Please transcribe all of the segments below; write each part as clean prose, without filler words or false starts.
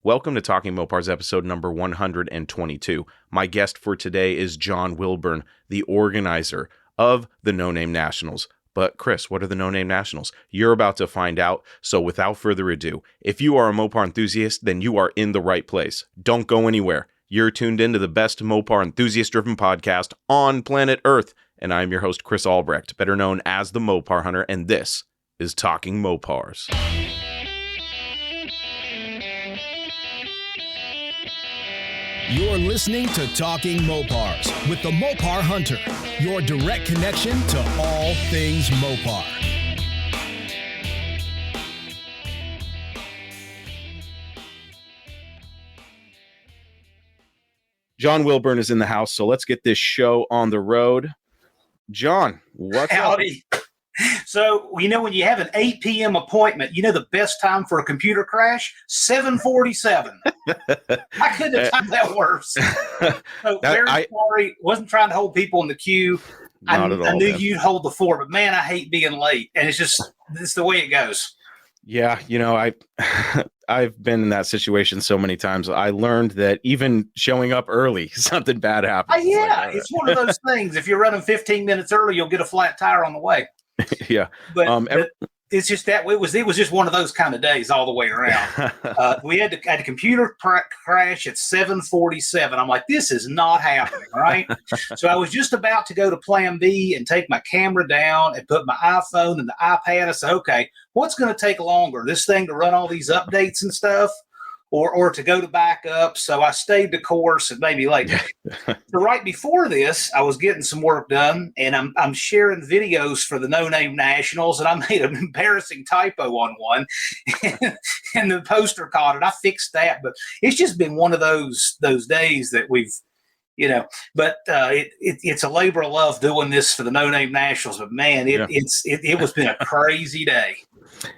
Welcome to Talking Mopars episode number 122. My guest for today is John Wilburn, the organizer of the No Name Nationals. But Chris, what are the No Name Nationals? You're about to find out. So without further ado, if you are a Mopar enthusiast, then you are in the right place. Don't go anywhere. You're tuned into the best Mopar enthusiast-driven podcast on planet Earth. And I'm your host, Chris Albrecht, better known as the Mopar Hunter, and this is Talking Mopars. You're listening to Talking Mopars with the Mopar Hunter, your direct connection to all things Mopar. John Wilburn is in the house, so let's get this show on the road. John, what's Howdy. Up? So, when you have an 8 p.m. appointment, the best time for a computer crash? 7:47. I couldn't have timed that worse. So, sorry. Wasn't trying to hold people in the queue. I knew you'd hold the fort, but man, I hate being late. And it's the way it goes. Yeah, I've been in that situation so many times. I learned that even showing up early, something bad happens. It's one of those things. If you're running 15 minutes early, you'll get a flat tire on the way. Yeah, but it's just that it was just one of those kind of days all the way around. We had a computer crash at 7:47. I'm like, this is not happening, right? So I was just about to go to Plan B and take my camera down and put my iPhone and the iPad. I said, okay, what's going to take longer, this thing to run all these updates and stuff, or to go to backup? So I stayed the course and maybe late. So right before this, I was getting some work done, and I'm sharing videos for the No Name Nationals, and I made an embarrassing typo on one, and the poster caught it. I fixed that, but it's just been one of those days that we've, but it's a labor of love doing this for the No Name Nationals. But man, it was been a crazy day.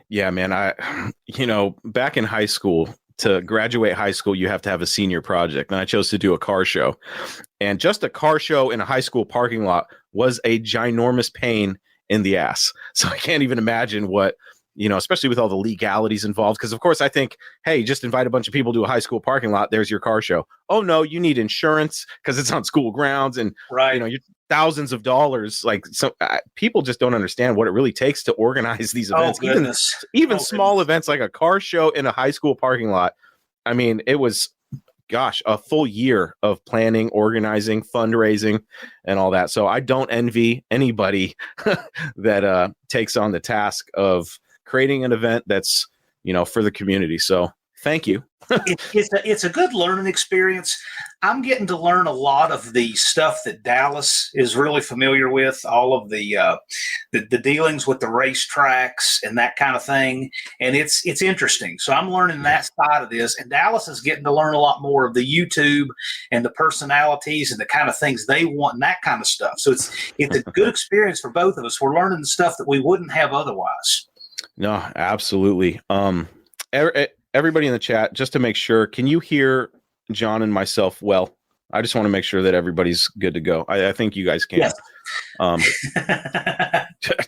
Yeah, man. Back in high school, to graduate high school, you have to have a senior project. And I chose to do a car show. And just a car show in a high school parking lot was a ginormous pain in the ass. So I can't even imagine what, especially with all the legalities involved. Because, of course, I think, hey, just invite a bunch of people to a high school parking lot. There's your car show. Oh, no, you need insurance because it's on school grounds. And, right. You're thousands of dollars. Like, so people just don't understand what it really takes to organize these events. Even small events like a car show in a high school parking lot. I mean, it was, a full year of planning, organizing, fundraising, and all that. So I don't envy anybody that takes on the task of creating an event that's, for the community. So thank you. It's a good learning experience. I'm getting to learn a lot of the stuff that Dallas is really familiar with, all of the dealings with the racetracks and that kind of thing. And it's interesting. So I'm learning that side of this. And Dallas is getting to learn a lot more of the YouTube and the personalities and the kind of things they want and that kind of stuff. So it's a good experience for both of us. We're learning the stuff that we wouldn't have otherwise. No, absolutely. Everybody in the chat, just to make sure, can you hear John and myself well? I just want to make sure that everybody's good to go. I think you guys can. Yes.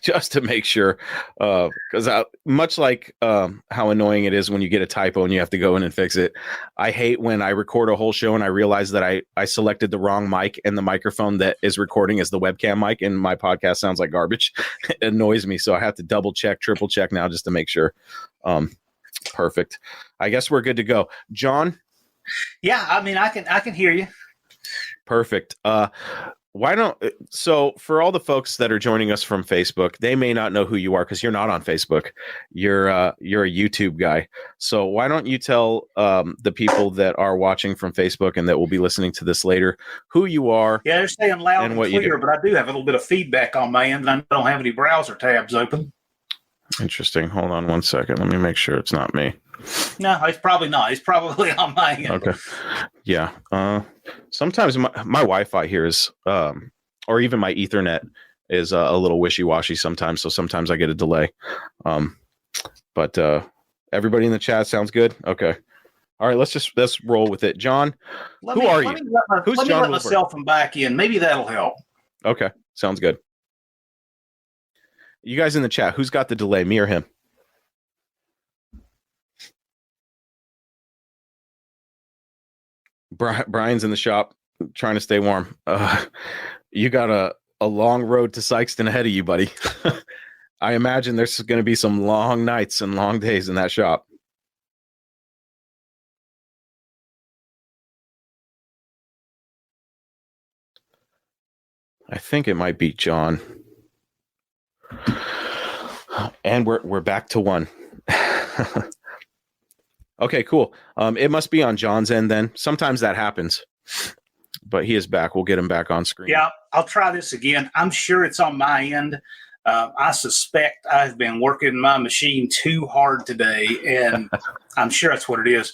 Just to make sure, because much like how annoying it is when you get a typo and you have to go in and fix it, I hate when I record a whole show and I realize that I selected the wrong mic and the microphone that is recording is the webcam mic and my podcast sounds like garbage. It annoys me, so I have to double check, triple check now just to make sure. Perfect. I guess we're good to go. John? Yeah, I mean, I can hear you. Perfect. So for all the folks that are joining us from Facebook, they may not know who you are because you're not on Facebook. You're a YouTube guy. So why don't you tell the people that are watching from Facebook and that will be listening to this later who you are? Yeah, they're staying loud and clear, but I do have a little bit of feedback on my end, and I don't have any browser tabs open. Interesting. Hold on one second. Let me make sure it's not me. No, it's probably not. It's probably on my end. Okay. Yeah. Sometimes my Wi-Fi here is, or even my Ethernet is a little wishy-washy sometimes. So sometimes I get a delay. But everybody in the chat sounds good. Okay. All right. Let's roll with it. John, who are you? Who's John? Let me let myself back in. Maybe that'll help. Okay. Sounds good. You guys in the chat, who's got the delay, me or him? Brian's in the shop trying to stay warm. You got a long road to Sykeston ahead of you, buddy. I imagine there's going to be some long nights and long days in that shop. I think it might be John. And we're back to one. Okay, cool. It must be on John's end then. Sometimes that happens. But he is back. We'll get him back on screen. Yeah, I'll try this again. I'm sure it's on my end. I suspect I've been working my machine too hard today, and I'm sure that's what it is.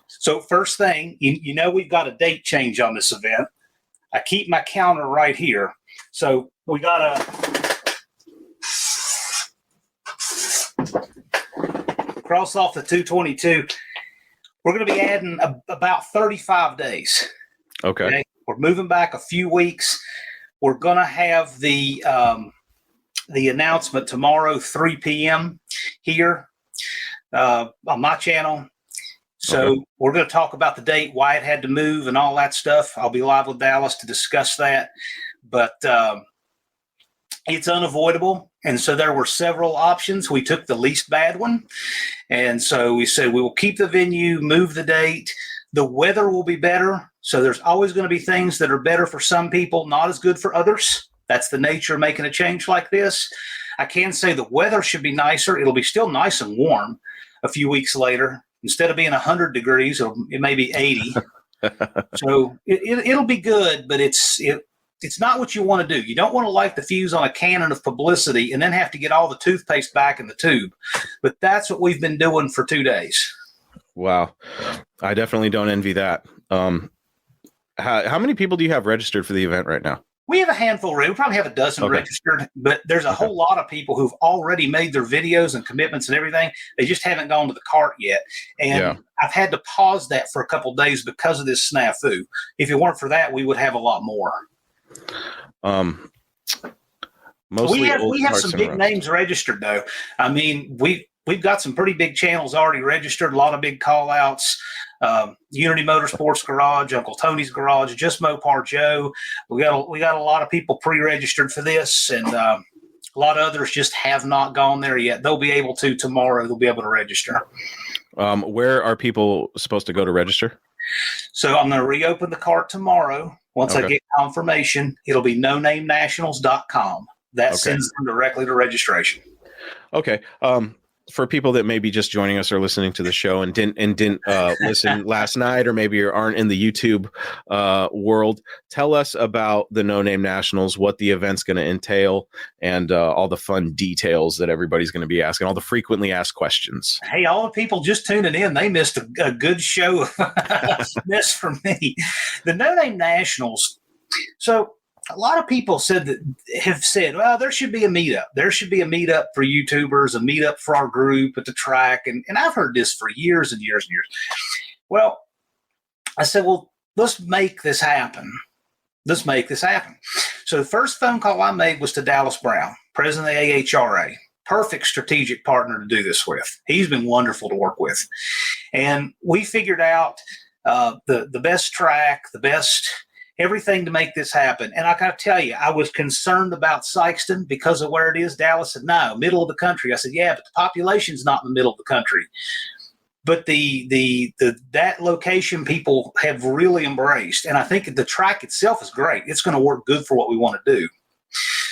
So first thing, you know we've got a date change on this event. I keep my counter right here. So we got to cross off the 222. We're going to be adding about 35 days. Okay. We're moving back a few weeks. We're going to have the announcement tomorrow, 3 p.m. here on my channel. So we're going to talk about the date, why it had to move, and all that stuff. I'll be live with Dallas to discuss that. But it's unavoidable. And so there were several options. We took the least bad one. And so we said we will keep the venue, move the date. The weather will be better. So there's always going to be things that are better for some people, not as good for others. That's the nature of making a change like this. I can say the weather should be nicer. It'll be still nice and warm a few weeks later. Instead of being 100 degrees, it may be 80. So it'll be good, but it's not what you want to do. You don't want to light the fuse on a cannon of publicity and then have to get all the toothpaste back in the tube. But that's what we've been doing for 2 days. Wow. I definitely don't envy that. How many people do you have registered for the event right now? We have a handful. We probably have a dozen registered, but there's a whole lot of people who've already made their videos and commitments and everything. They just haven't gone to the cart yet. And I've had to pause that for a couple of days because of this snafu. If it weren't for that, we would have a lot more. Mostly we have some big names registered, though. I mean, we've got some pretty big channels already registered, a lot of big call outs. Unity Motorsports Garage, Uncle Tony's Garage, Just Mopar Joe. We got a lot of people pre-registered for this, and a lot of others just have not gone there yet. They'll be able to tomorrow. They'll be able to register. Where are people supposed to go to register? So I'm going to reopen the cart tomorrow. Once I get confirmation, it'll be nonamenationals.com. That sends them directly to registration. Okay. For people that may be just joining us or listening to the show and didn't listen last night, or maybe aren't in the YouTube world, tell us about the No Name Nationals, what the event's going to entail, and all the fun details that everybody's going to be asking, all the frequently asked questions. Hey, all the people just tuning in, they missed a good show. Miss for me. The No Name Nationals. So a lot of people have said, well, there should be a meetup. There should be a meetup for YouTubers, a meetup for our group at the track. And I've heard this for years and years and years. Well, I said, well, let's make this happen. Let's make this happen. So the first phone call I made was to Dallas Brown, president of the AHRA. Perfect strategic partner to do this with. He's been wonderful to work with. And we figured out the best track, the best everything to make this happen. And I got to tell you, I was concerned about Sykeston because of where it is. Dallas said, no, middle of the country. I said, yeah, but the population's not in the middle of the country. But that location people have really embraced. And I think the track itself is great. It's going to work good for what we want to do.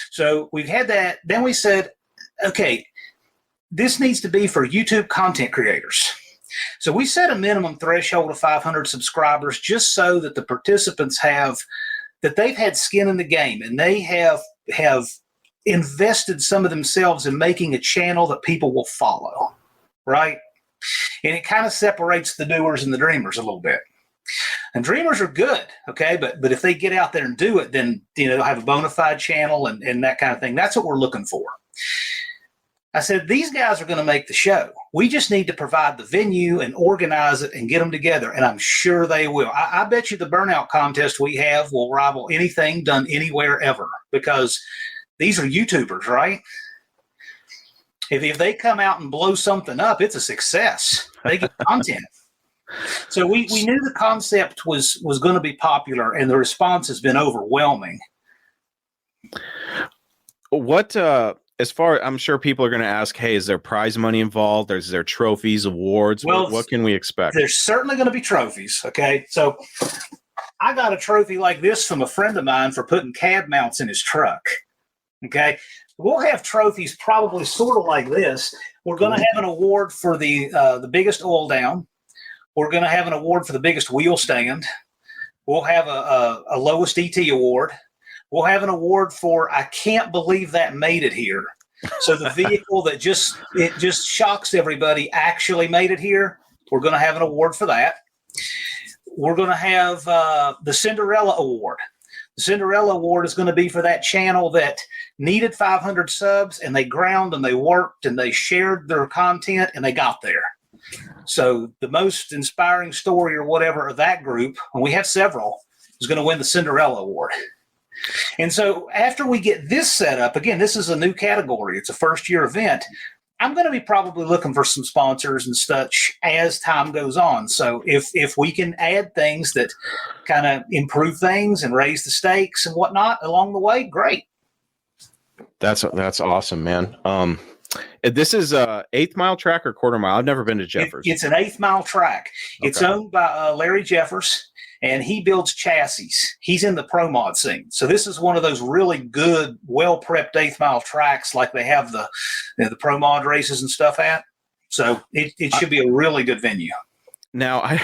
So we've had that. Then we said, okay, this needs to be for YouTube content creators. So we set a minimum threshold of 500 subscribers just so that the participants they've had skin in the game, and they have invested some of themselves in making a channel that people will follow, right? And it kind of separates the doers and the dreamers a little bit. And dreamers are good, okay? But if they get out there and do it, then they'll have a bona fide channel and that kind of thing. That's what we're looking for. I said, these guys are going to make the show. We just need to provide the venue and organize it and get them together. And I'm sure they will. I bet you the burnout contest we have will rival anything done anywhere ever, because these are YouTubers, right? If they come out and blow something up, it's a success. They get content. So we knew the concept was going to be popular, and the response has been overwhelming. What as far, I'm sure people are going to ask, hey, is there prize money involved? Is there trophies, awards? Well, what can we expect? There's certainly going to be trophies. Okay, so I got a trophy like this from a friend of mine for putting cab mounts in his truck. Okay, we'll have trophies probably sort of like this. We're going to have an award for the biggest oil down. We're going to have an award for the biggest wheel stand. We'll have a lowest ET award. We'll have an award for I can't believe that made it here. So the vehicle that just shocks everybody actually made it here. We're going to have an award for that. We're going to have the Cinderella Award. The Cinderella Award is going to be for that channel that needed 500 subs, and they ground and they worked and they shared their content and they got there. So the most inspiring story or whatever of that group, and we have several, is going to win the Cinderella Award. And so after we get this set up, again, this is a new category. It's a first-year event. I'm going to be probably looking for some sponsors and such as time goes on. So if we can add things that kind of improve things and raise the stakes and whatnot along the way, great. That's awesome, man. This is a 8th mile track or quarter mile? I've never been to Jeffers. It's an 8th mile track. Okay. It's owned by Larry Jeffers, and he builds chassis. He's in the pro mod scene. So this is one of those really good, well-prepped 8th mile tracks like they have the pro mod races and stuff at. So it should be a really good venue. Now,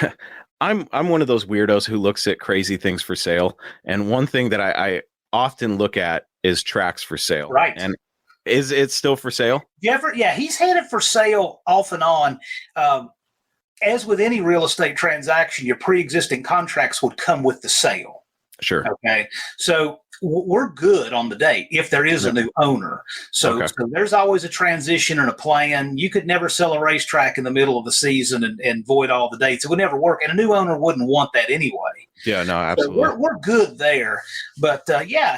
I'm one of those weirdos who looks at crazy things for sale. And one thing that I often look at is tracks for sale. Right. And is it still for sale? Yeah, he's had it for sale off and on. As with any real estate transaction, your pre-existing contracts would come with the sale. Sure. Okay. So we're good on the date if there is a new owner. So there's always a transition and a plan. You could never sell a racetrack in the middle of the season and void all the dates. It would never work. And a new owner wouldn't want that anyway. Yeah, no, absolutely. So we're good there. But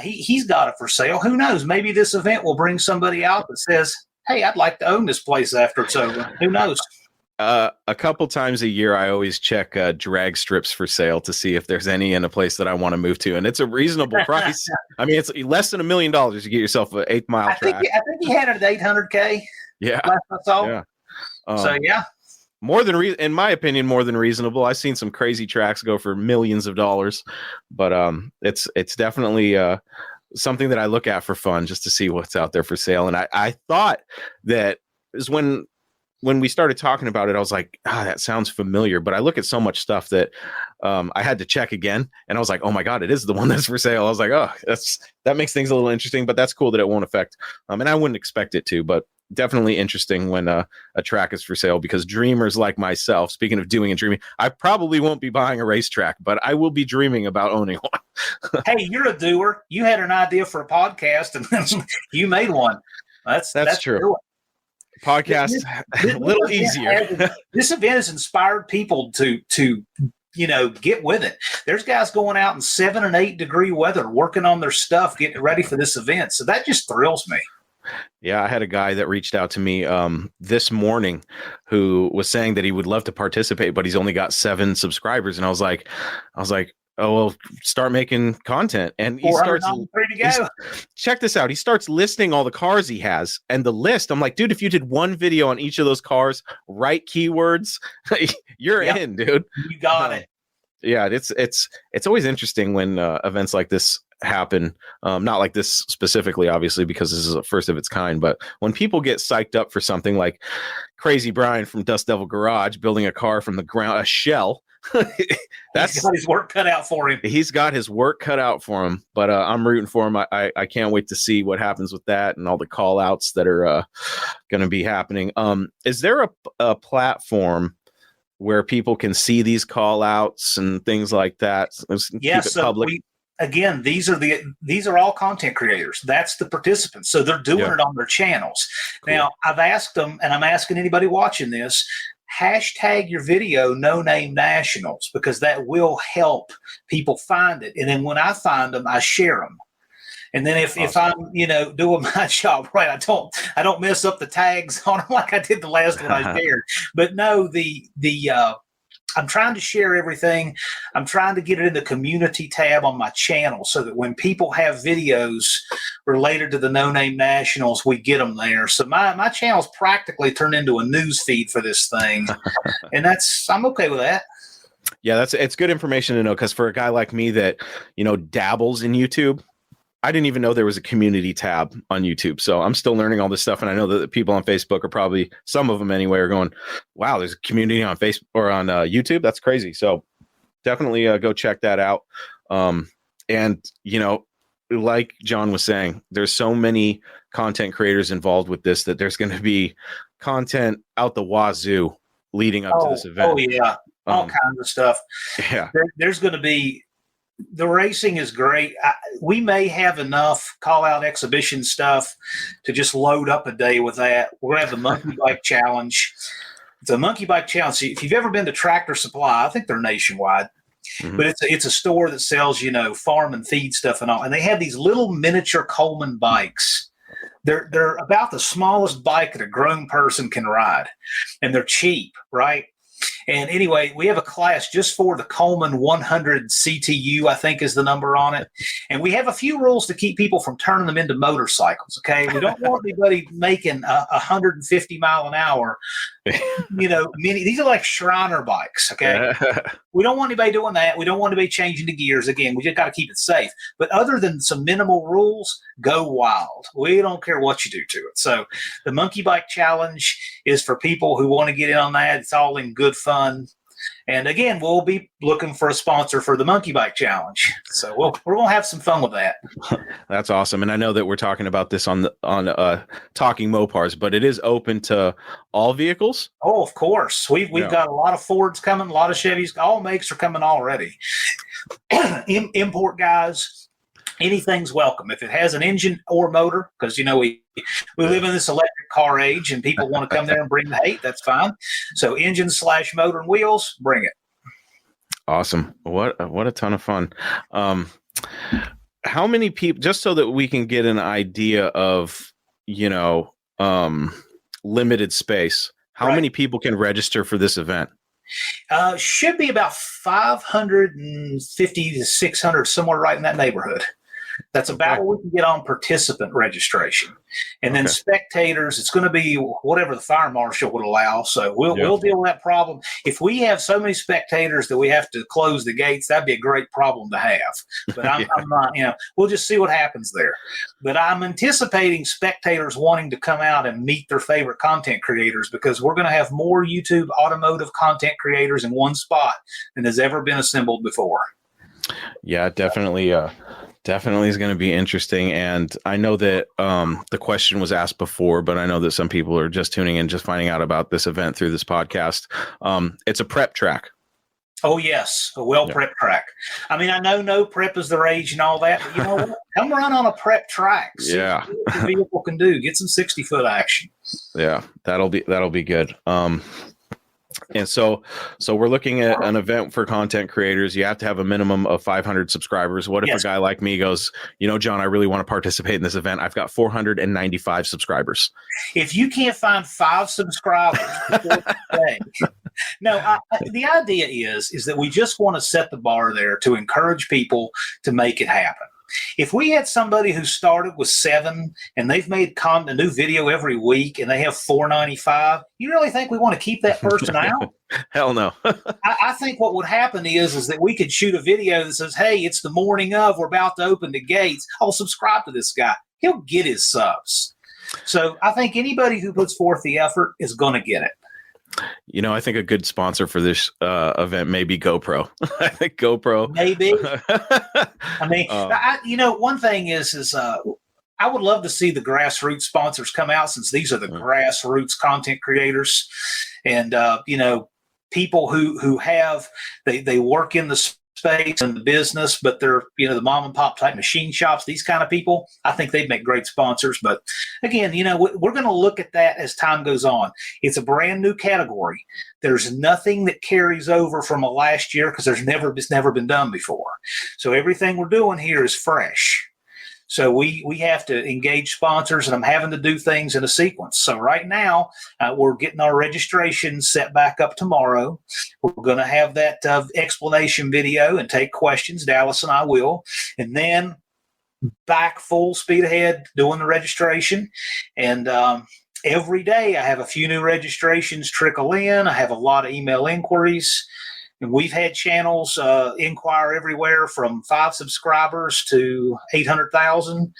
he's got it for sale. Who knows? Maybe this event will bring somebody out that says, hey, I'd like to own this place after it's over. Who knows? A couple times a year, I always check drag strips for sale to see if there's any in a place that I want to move to, and it's a reasonable price. I mean, it's less than $1 million to get yourself an 8th mile track. I think he had it at $800K. Yeah, last I saw. Yeah. So more than in my opinion, more than reasonable. I've seen some crazy tracks go for millions of dollars, but it's definitely something that I look at for fun, just to see what's out there for sale. And I thought that is when we started talking about it, I was like, that sounds familiar. But I look at so much stuff that I had to check again. And I was like, oh my God, it is the one that's for sale. I was like, that makes things a little interesting, but that's cool that it won't affect. And I wouldn't expect it to, but definitely interesting when a track is for sale, because dreamers like myself, speaking of doing and dreaming, I probably won't be buying a racetrack, but I will be dreaming about owning one. Hey, you're a doer. You had an idea for a podcast and you made one. That's true. Cool. Podcast a little easier. This event has inspired people to get with it. There's guys going out in 7 and 8 degree weather working on their stuff, getting ready for this event. So that just thrills me. Yeah, I had a guy that reached out to me this morning who was saying that he would love to participate, but he's only got 7 subscribers. And I was like, oh, well, start making content. And he starts, check this out. He starts listing all the cars he has, and the list, I'm like, dude, if you did one video on each of those cars, right keywords, you're in, dude. You got it. Yeah. It's always interesting when events like this happen. Not like this specifically, obviously, because this is a first of its kind, but when people get psyched up for something like Crazy Brian from Dust Devil Garage building a car from the ground, a shell, he's got his work cut out for him. He's got his work cut out for him, but I'm rooting for him. I can't wait to see what happens with that and all the call outs that are going to be happening. Is there a platform where people can see these call outs and things like that? Yes. So public. Again, these are all content creators. That's the participants. So they're doing it on their channels. Cool. Now, I've asked them, and I'm asking anybody watching this, hashtag your video No Name Nationals, because that will help people find it. And then when I find them, I share them. And then if I'm doing my job right, I don't mess up the tags on them like I did the last one I shared. But no, the I'm trying to share everything. I'm trying to get it in the community tab on my channel so that when people have videos related to the No Name Nationals, we get them there. So my channel's practically turned into a news feed for this thing. And I'm okay with that. Yeah, it's good information to know, because for a guy like me that, dabbles in YouTube, I didn't even know there was a community tab on YouTube. So I'm still learning all this stuff. And I know that the people on Facebook are probably, some of them anyway, are going, wow, there's a community on Facebook or on YouTube. That's crazy. So definitely go check that out. And, like John was saying, there's so many content creators involved with this that there's going to be content out the wazoo leading up to this event. Oh, yeah. All kinds of stuff. Yeah. There's going to be, the racing is great. We may have enough call-out exhibition stuff to just load up a day with that. We're going to have the Monkey Bike Challenge. The Monkey Bike Challenge, if you've ever been to Tractor Supply, I think they're nationwide, but it's a store that sells, farm and feed stuff and all. And they have these little miniature Coleman bikes. They're about the smallest bike that a grown person can ride, and they're cheap, right? And anyway, we have a class just for the Coleman 100 CTU, I think is the number on it. And we have a few rules to keep people from turning them into motorcycles, okay? We don't want anybody making 150 mile an hour, these are like Shriner bikes, okay? We don't want anybody doing that. We don't want anybody changing the gears. Again, we just got to keep it safe. But other than some minimal rules, go wild. We don't care what you do to it. So the Monkey Bike Challenge is for people who want to get in on that. It's all in good fun. And again, we'll be looking for a sponsor for the Monkey Bike Challenge. So we're going to have some fun with that. That's awesome. And I know that we're talking about this on Talking Mopars, but it is open to all vehicles. Oh, of course. We've got a lot of Fords coming, a lot of Chevys. All makes are coming already. Import guys, anything's welcome. If it has an engine or motor, because, we live in this electric car age and people want to come there and bring the hate, that's fine. So engine/motor and wheels, bring it. Awesome. What a ton of fun. How many people, just so that we can get an idea of, limited space, how many people can register for this event? Should be about 550 to 600, somewhere right in that neighborhood. That's about what we can get on participant registration. And then spectators, it's going to be whatever the fire marshal would allow. So we'll deal with that problem. If we have so many spectators that we have to close the gates, that'd be a great problem to have. But I'm not, we'll just see what happens there. But I'm anticipating spectators wanting to come out and meet their favorite content creators, because we're going to have more YouTube automotive content creators in one spot than has ever been assembled before. Yeah, definitely. Definitely is going to be interesting. And I know that the question was asked before, but I know that some people are just tuning in, just finding out about this event through this podcast. It's a prep track. Oh, yes. A well-prepped track. I mean, I know no prep is the rage and all that, but you know what? Come run on a prep track. See what the vehicle can do. Get some 60-foot action. Yeah, that'll be good. And so we're looking at an event for content creators. You have to have a minimum of 500 subscribers. What if a guy like me goes, John, I really want to participate in this event. I've got 495 subscribers. If you can't find 5 subscribers before today, no, the idea is that we just want to set the bar there to encourage people to make it happen. If we had somebody who started with 7 and they've made a new video every week and they have 495, you really think we want to keep that person out? Hell no. I think what would happen is that we could shoot a video that says, hey, it's the morning of, we're about to open the gates. I'll subscribe to this guy. He'll get his subs. So I think anybody who puts forth the effort is going to get it. I think a good sponsor for this event may be GoPro. I think GoPro. Maybe. I mean, one thing is I would love to see the grassroots sponsors come out, since these are the grassroots content creators, and people who have they work in the space and the business, but they're the mom and pop type machine shops. These kind of people, I think they'd make great sponsors. But again, we're going to look at that as time goes on. It's a brand new category. There's nothing that carries over from a last year, because it's never been done before. So everything we're doing here is fresh. So we have to engage sponsors, and I'm having to do things in a sequence. So right now, we're getting our registration set back up tomorrow. We're going to have that explanation video and take questions. Dallas and I will. And then back full speed ahead doing the registration. And every day I have a few new registrations trickle in. I have a lot of email inquiries. And we've had channels inquire everywhere from 5 subscribers to 800,000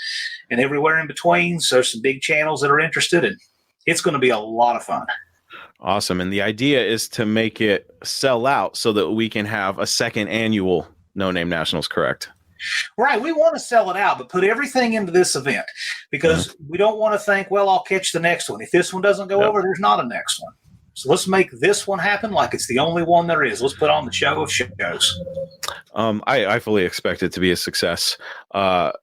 and everywhere in between. So some big channels that are interested, and it's going to be a lot of fun. Awesome. And the idea is to make it sell out so that we can have a second annual No Name Nationals, correct? Right. We want to sell it out, but put everything into this event because we don't want to think, well, I'll catch the next one. If this one doesn't go over, there's not a next one. So let's make this one happen like it's the only one there is. Let's put on the show of shows. I fully expect it to be a success. I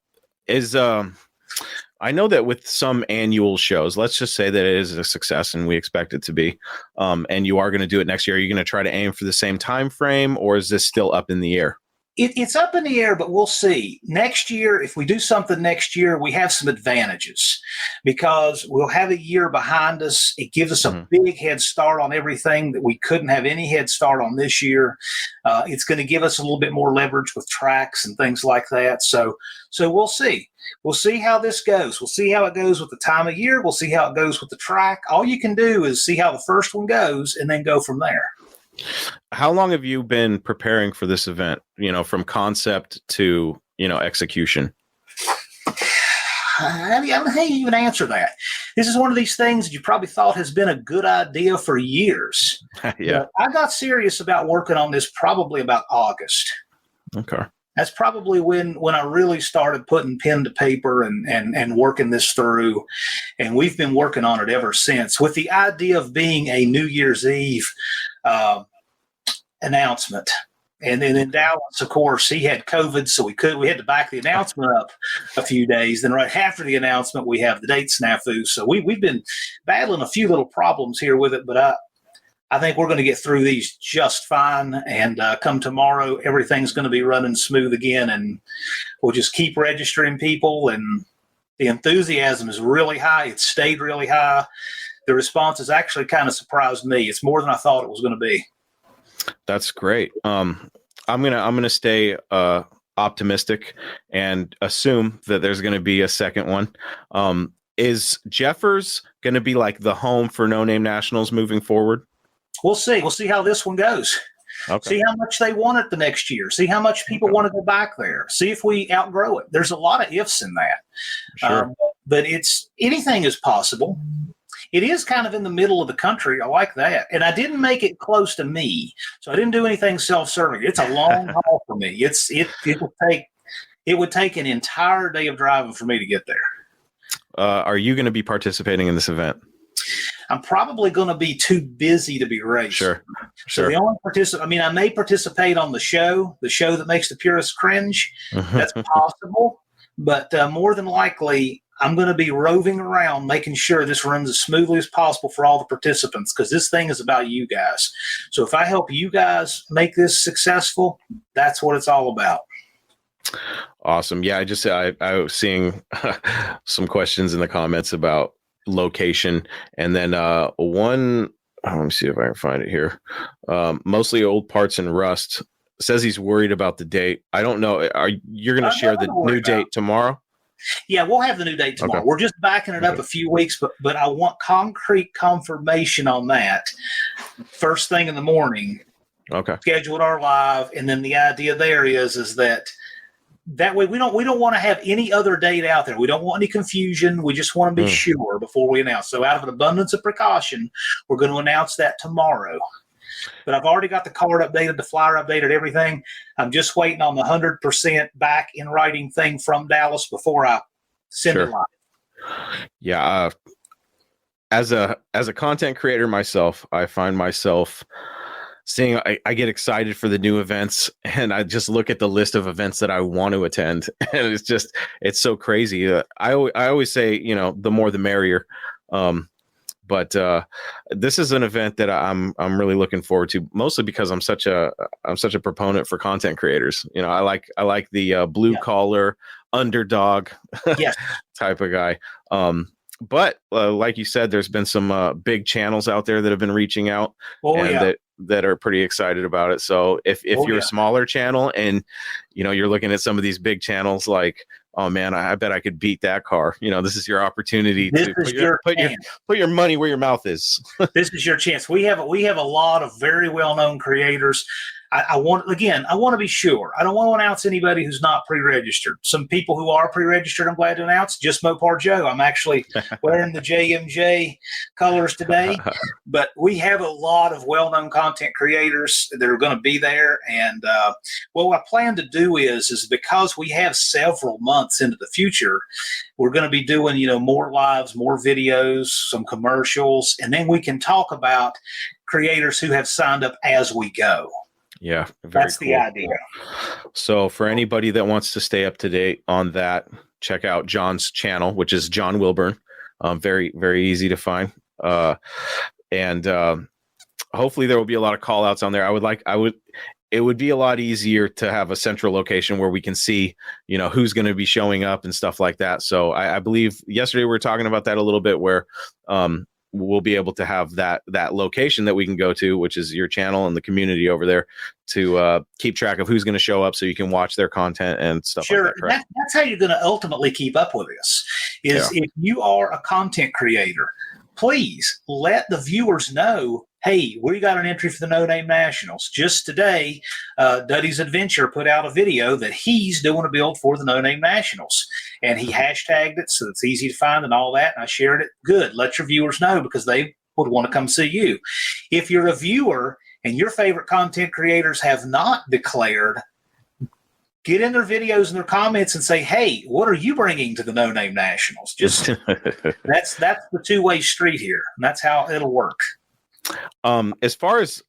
know that with some annual shows, let's just say that it is a success and we expect it to be, and you are going to do it next year. Are you going to try to aim for the same time frame, or is this still up in the air? It's up in the air, but we'll see. Next year, if we do something next year, we have some advantages because we'll have a year behind us. It gives us a big head start on everything that we couldn't have any head start on this year. It's going to give us a little bit more leverage with tracks and things like that. So we'll see. We'll see how this goes. We'll see how it goes with the time of year. We'll see how it goes with the track. All you can do is see how the first one goes and then go from there. How long have you been preparing for this event, from concept to, execution? I don't know how you even answer that. This is one of these things that you probably thought has been a good idea for years. Yeah. I got serious about working on this probably about August. Okay. That's probably when I really started putting pen to paper and working this through. And we've been working on it ever since with the idea of being a New Year's Eve announcement. And then in Dallas, of course, he had COVID, so we had to back the announcement up a few days. Then right after the announcement, we have the date snafu. So we've been battling a few little problems here with it, but I think we're going to get through these just fine. And come tomorrow, everything's going to be running smooth again. And we'll just keep registering people. And the enthusiasm is really high. It stayed really high. The response has actually kind of surprised me. It's more than I thought it was going to be. That's great. I'm gonna stay optimistic and assume that there's going to be a second one. Is Jeffers going to be like the home for No Name Nationals moving forward? We'll see. We'll see how this one goes. Okay. See how much they want it the next year. See how much people want to go back there. See if we outgrow it. There's a lot of ifs in that. Sure. But anything is possible. It is kind of in the middle of the country. I like that. And I didn't make it close to me. So I didn't do anything self-serving. It's a long haul for me. It would take an entire day of driving for me to get there. Are you going to be participating in this event? I'm probably going to be too busy to be racing. Sure. So the only I may participate on the show that makes the purists cringe. That's possible. But more than likely, I'm going to be roving around making sure this runs as smoothly as possible for all the participants because this thing is about you guys. So if I help you guys make this successful, that's what it's all about. Awesome. Yeah, I was seeing some questions in the comments about location. And then one, let me see if I can find it here. Mostly old parts and rust. Says he's worried about the date. I don't know. You're going to share the new date tomorrow? Yeah, we'll have the new date tomorrow. Okay. We're just backing it up a few weeks, but I want concrete confirmation on that first thing in the morning. Okay. Scheduled our live, and then the idea there is that way we don't want to have any other date out there. We don't want any confusion. We just want to be sure before we announce. So out of an abundance of precaution, we're going to announce that tomorrow. But I've already got the card updated, the flyer updated, everything. I'm just waiting on the 100% back in writing thing from Dallas before I send it live. Yeah. As a content creator myself, I find myself seeing, I get excited for the new events and I just look at the list of events that I want to attend. And it's so crazy. I always say, the more the merrier. But this is an event that I'm really looking forward to, mostly because I'm such a proponent for content creators. You know, I like the blue collar underdog Yes. type of guy. But like you said, there's been some big channels out there that have been reaching out that are pretty excited about it. So if you're a smaller channel and, you know, you're looking at some of these big channels like, oh man, I bet I could beat that car. You know, this is your opportunity to put your money where your mouth is. This is your chance. We have a lot of very well-known creators. I want to be sure. I don't want to announce anybody who's not pre-registered. Some people who are pre-registered, I'm glad to announce, just Mopar Joe. I'm actually wearing the JMJ colors today. But we have a lot of well-known content creators that are going to be there. And what I plan to do is because we have several months into the future, we're going to be doing, you know, more lives, more videos, some commercials, and then we can talk about creators who have signed up as we go. Yeah, that's cool. The idea. So for anybody that wants to stay up to date on that, check out John's channel, which is John Wilburn. Very, very easy to find. And hopefully there will be a lot of call outs on there. It would be a lot easier to have a central location where we can see, you know, who's going to be showing up and stuff like that. So I believe yesterday we were talking about that a little bit, where we'll be able to have that location that we can go to, which is your channel and the community over there, to keep track of who's going to show up so you can watch their content and stuff like that. Correct? That's how you're going to ultimately keep up with this, is if you are a content creator, please let the viewers know, hey, we got an entry for the No Name Nationals. Just today, Duddy's Adventure put out a video that he's doing a build for the No Name Nationals. And he hashtagged it so it's easy to find and all that. And I shared it. Good. Let your viewers know, because they would want to come see you. If you're a viewer and your favorite content creators have not declared, get in their videos and their comments and say, hey, what are you bringing to the No Name Nationals? Just that's the two-way street here. And that's how it'll work. As far as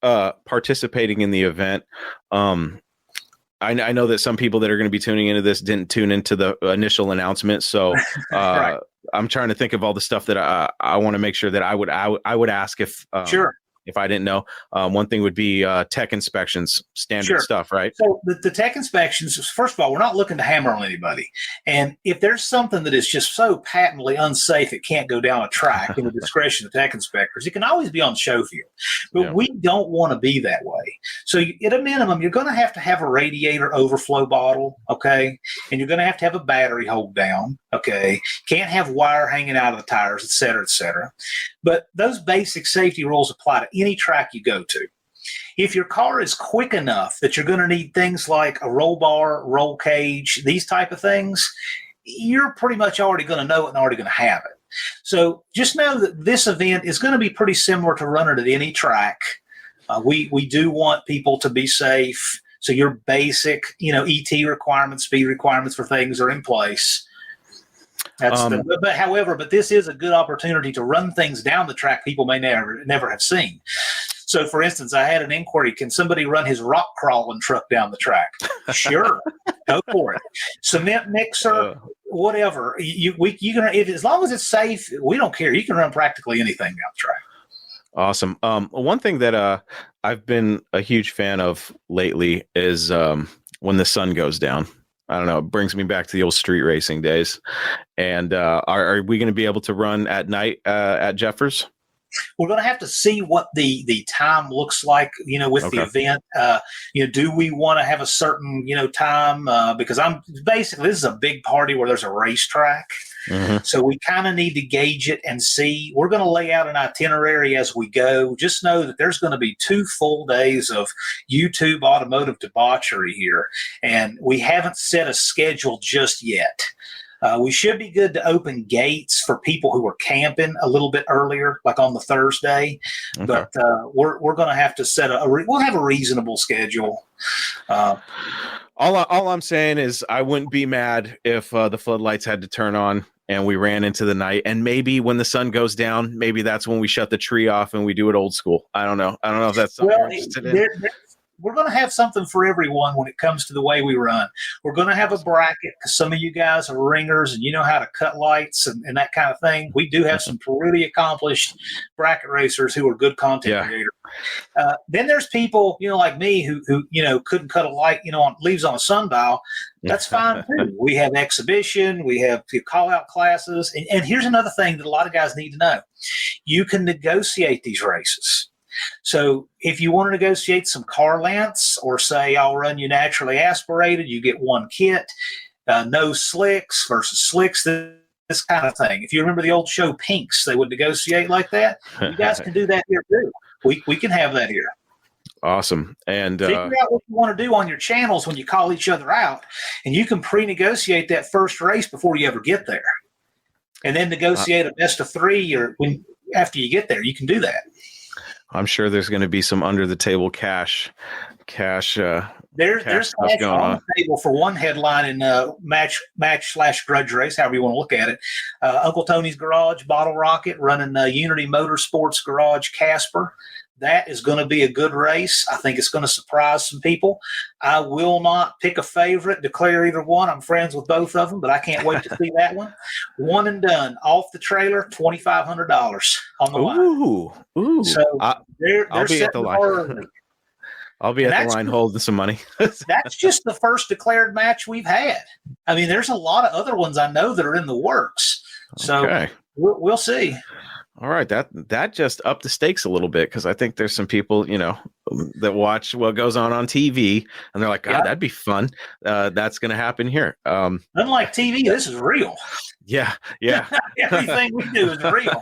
participating in the event, I know that some people that are going to be tuning into this didn't tune into the initial announcement. So right. I'm trying to think of all the stuff that I want to make sure that I would ask if sure. If I didn't know. One thing would be tech inspections, standard stuff, right? So the tech inspections, first of all, we're not looking to hammer on anybody. And if there's something that is just so patently unsafe it can't go down a track in the discretion of tech inspectors, it can always be on the show field. But we don't want to be that way. So at a minimum, you're going to have a radiator overflow bottle, okay? And you're going to have a battery hold down, okay? Can't have wire hanging out of the tires, et cetera, et cetera. But those basic safety rules apply to any track you go to. If your car is quick enough that you're going to need things like a roll bar, roll cage, these type of things, you're pretty much already going to know it and already going to have it. So just know that this event is going to be pretty similar to running at any track. We do want people to be safe. So your basic, ET requirements, speed requirements for things are in place. But this is a good opportunity to run things down the track people may never have seen. So, for instance, I had an inquiry: can somebody run his rock crawling truck down the track? Sure, go for it. Cement mixer, whatever. You can, as long as it's safe, we don't care. You can run practically anything down the track. Awesome. One thing that I've been a huge fan of lately is when the sun goes down. I don't know. It brings me back to the old street racing days. And are we going to be able to run at night at Jeffers? We're going to have to see what the time looks like, with the event. Do we want to have a certain, time? Because this is a big party where there's a racetrack. Mm-hmm. So we kind of need to gauge it and see. We're going to lay out an itinerary as we go. Just know that there's going to be 2 full days of YouTube automotive debauchery here. And we haven't set a schedule just yet. We should be good to open gates for people who are camping a little bit earlier, like on the Thursday. Okay. But we're going to have to set we'll have a reasonable schedule. All I'm saying is I wouldn't be mad if the floodlights had to turn on and we ran into the night. And maybe when the sun goes down, maybe that's when we shut the tree off and we do it old school. I don't know. I don't know if that's something you're interested in. we're going to have something for everyone when it comes to the way we run. We're going to have a bracket because some of you guys are ringers and you know how to cut lights and that kind of thing. We do have some really accomplished bracket racers who are good content creators. Then there's people, like me who couldn't cut a light, on leaves on a sundial. That's fine too. We have exhibition, we have call out classes. And here's another thing that a lot of guys need to know. You can negotiate these races. So if you want to negotiate some car lengths or say, I'll run you naturally aspirated, you get one kit, no slicks versus slicks, this kind of thing. If you remember the old show Pinks, they would negotiate like that. You guys can do that here too. We can have that here. Awesome. And figure out what you want to do on your channels when you call each other out, and you can pre-negotiate that first race before you ever get there, and then negotiate a best of three or after you get there. You can do that. I'm sure there's going to be some under the table cash. There's cash on the table for one headline in match/grudge race, however you want to look at it. Uncle Tony's Garage, Bottle Rocket, running Unity Motorsports Garage Casper. That is going to be a good race. I think it's going to surprise some people. I will not pick a favorite, declare either one. I'm friends with both of them, but I can't wait to see that one. One and done, off the trailer, $2,500 on the line. Ooh! So I'll be at the line. I'll be at the line holding some money. That's just the first declared match we've had. I mean, there's a lot of other ones I know that are in the works. So we'll see. All right, that just upped the stakes a little bit because I think there's some people, that watch what goes on TV and they're like, God, that'd be fun. That's going to happen here. Unlike TV, this is real. Yeah. Everything we do is real.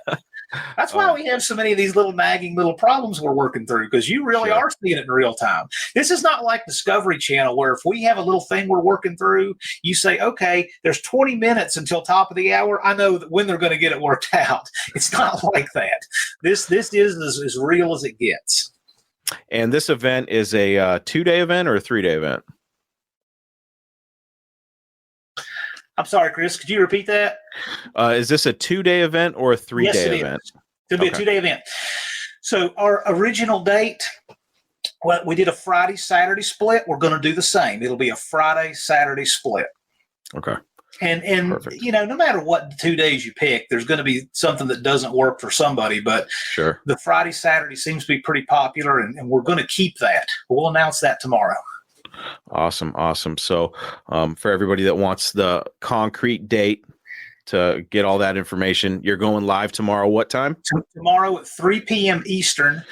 That's why we have so many of these little nagging little problems we're working through, because you really are seeing it in real time. This is not like Discovery Channel where if we have a little thing we're working through, you say, okay, there's 20 minutes until top of the hour. I know that when they're going to get it worked out. It's not like that. This is as real as it gets. And this event is a 2-day event or a 3-day event? I'm sorry, Chris, could you repeat that? Is this a 2-day event or a 3-day event? It'll be a 2-day event. So our original date, we did a Friday, Saturday split. We're going to do the same. It'll be a Friday, Saturday split. Okay. And perfect. No matter what 2 days you pick, there's going to be something that doesn't work for somebody. But the Friday, Saturday seems to be pretty popular, and we're going to keep that. We'll announce that tomorrow. Awesome. So for everybody that wants the concrete date to get all that information, you're going live tomorrow. What time? Tomorrow at 3 p.m. Eastern.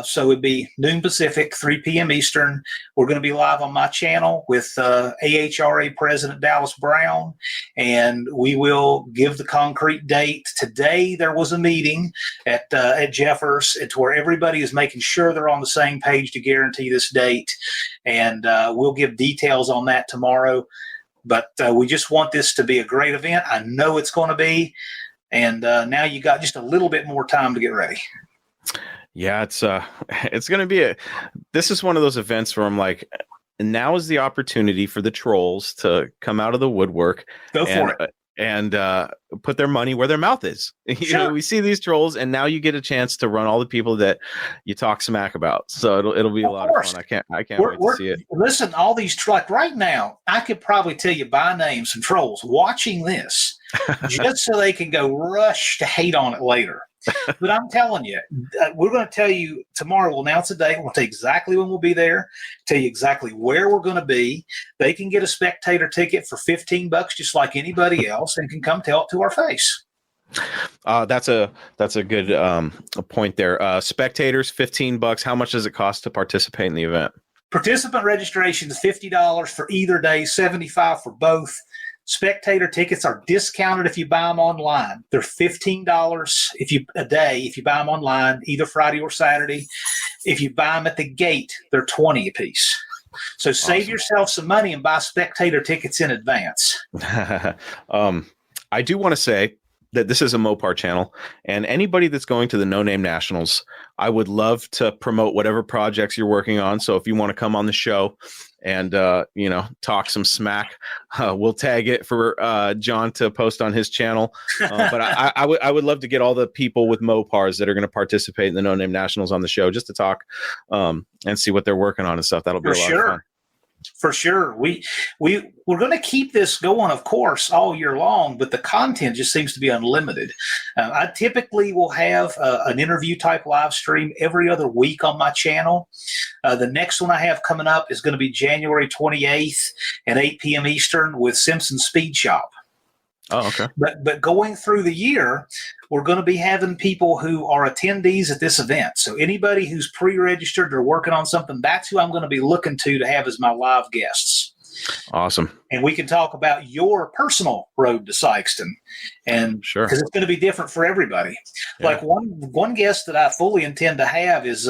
So it'd be noon Pacific, 3 p.m. Eastern. We're going to be live on my channel with AHRA President Dallas Brown, and we will give the concrete date. Today there was a meeting at Jeffers to where everybody is making sure they're on the same page to guarantee this date, and we'll give details on that tomorrow. But we just want this to be a great event. I know it's going to be, and now you got just a little bit more time to get ready. Yeah, it's going to be this is one of those events where I'm like, now is the opportunity for the trolls to come out of the woodwork. Go for it. And put their money where their mouth is. We see these trolls, and now you get a chance to run all the people that you talk smack about. So it'll be a lot of fun. I can't wait to see it. Listen, all these like right now, I could probably tell you by name some trolls watching this just so they can go rush to hate on it later. But I'm telling you, we're going to tell you tomorrow. We'll announce a date. We'll tell you exactly when we'll be there, tell you exactly where we're going to be. They can get a spectator ticket for $15 just like anybody else, and can come tell it to our face. That's a good point there. Spectators, $15. How much does it cost to participate in the event? Participant registration is $50 for either day, $75 for both. Spectator tickets are discounted if you buy them online. They're $15 a day if you buy them online, either Friday or Saturday. If you buy them at the gate, they're $20 a piece. So save yourself some money and buy spectator tickets in advance. I do want to say, that this is a Mopar channel, and anybody that's going to the No Name Nationals, I would love to promote whatever projects you're working on. So if you want to come on the show and talk some smack, we'll tag it for John to post on his channel. But I would love to get all the people with Mopars that are going to participate in the No Name Nationals on the show just to talk and see what they're working on and stuff. That'll be a lot of fun. For sure. We're going to keep this going, of course, all year long, but the content just seems to be unlimited. I typically will have an interview type live stream every other week on my channel. The next one I have coming up is going to be January 28th at 8 p.m. Eastern with Simpson Speed Shop. Oh, okay. But going through the year, we're going to be having people who are attendees at this event. So anybody who's pre-registered or working on something, that's who I'm going to be looking to have as my live guests. Awesome. And we can talk about your personal road to Sikeston, and sure, because it's going to be different for everybody. Yeah. Like one guest that I fully intend to have is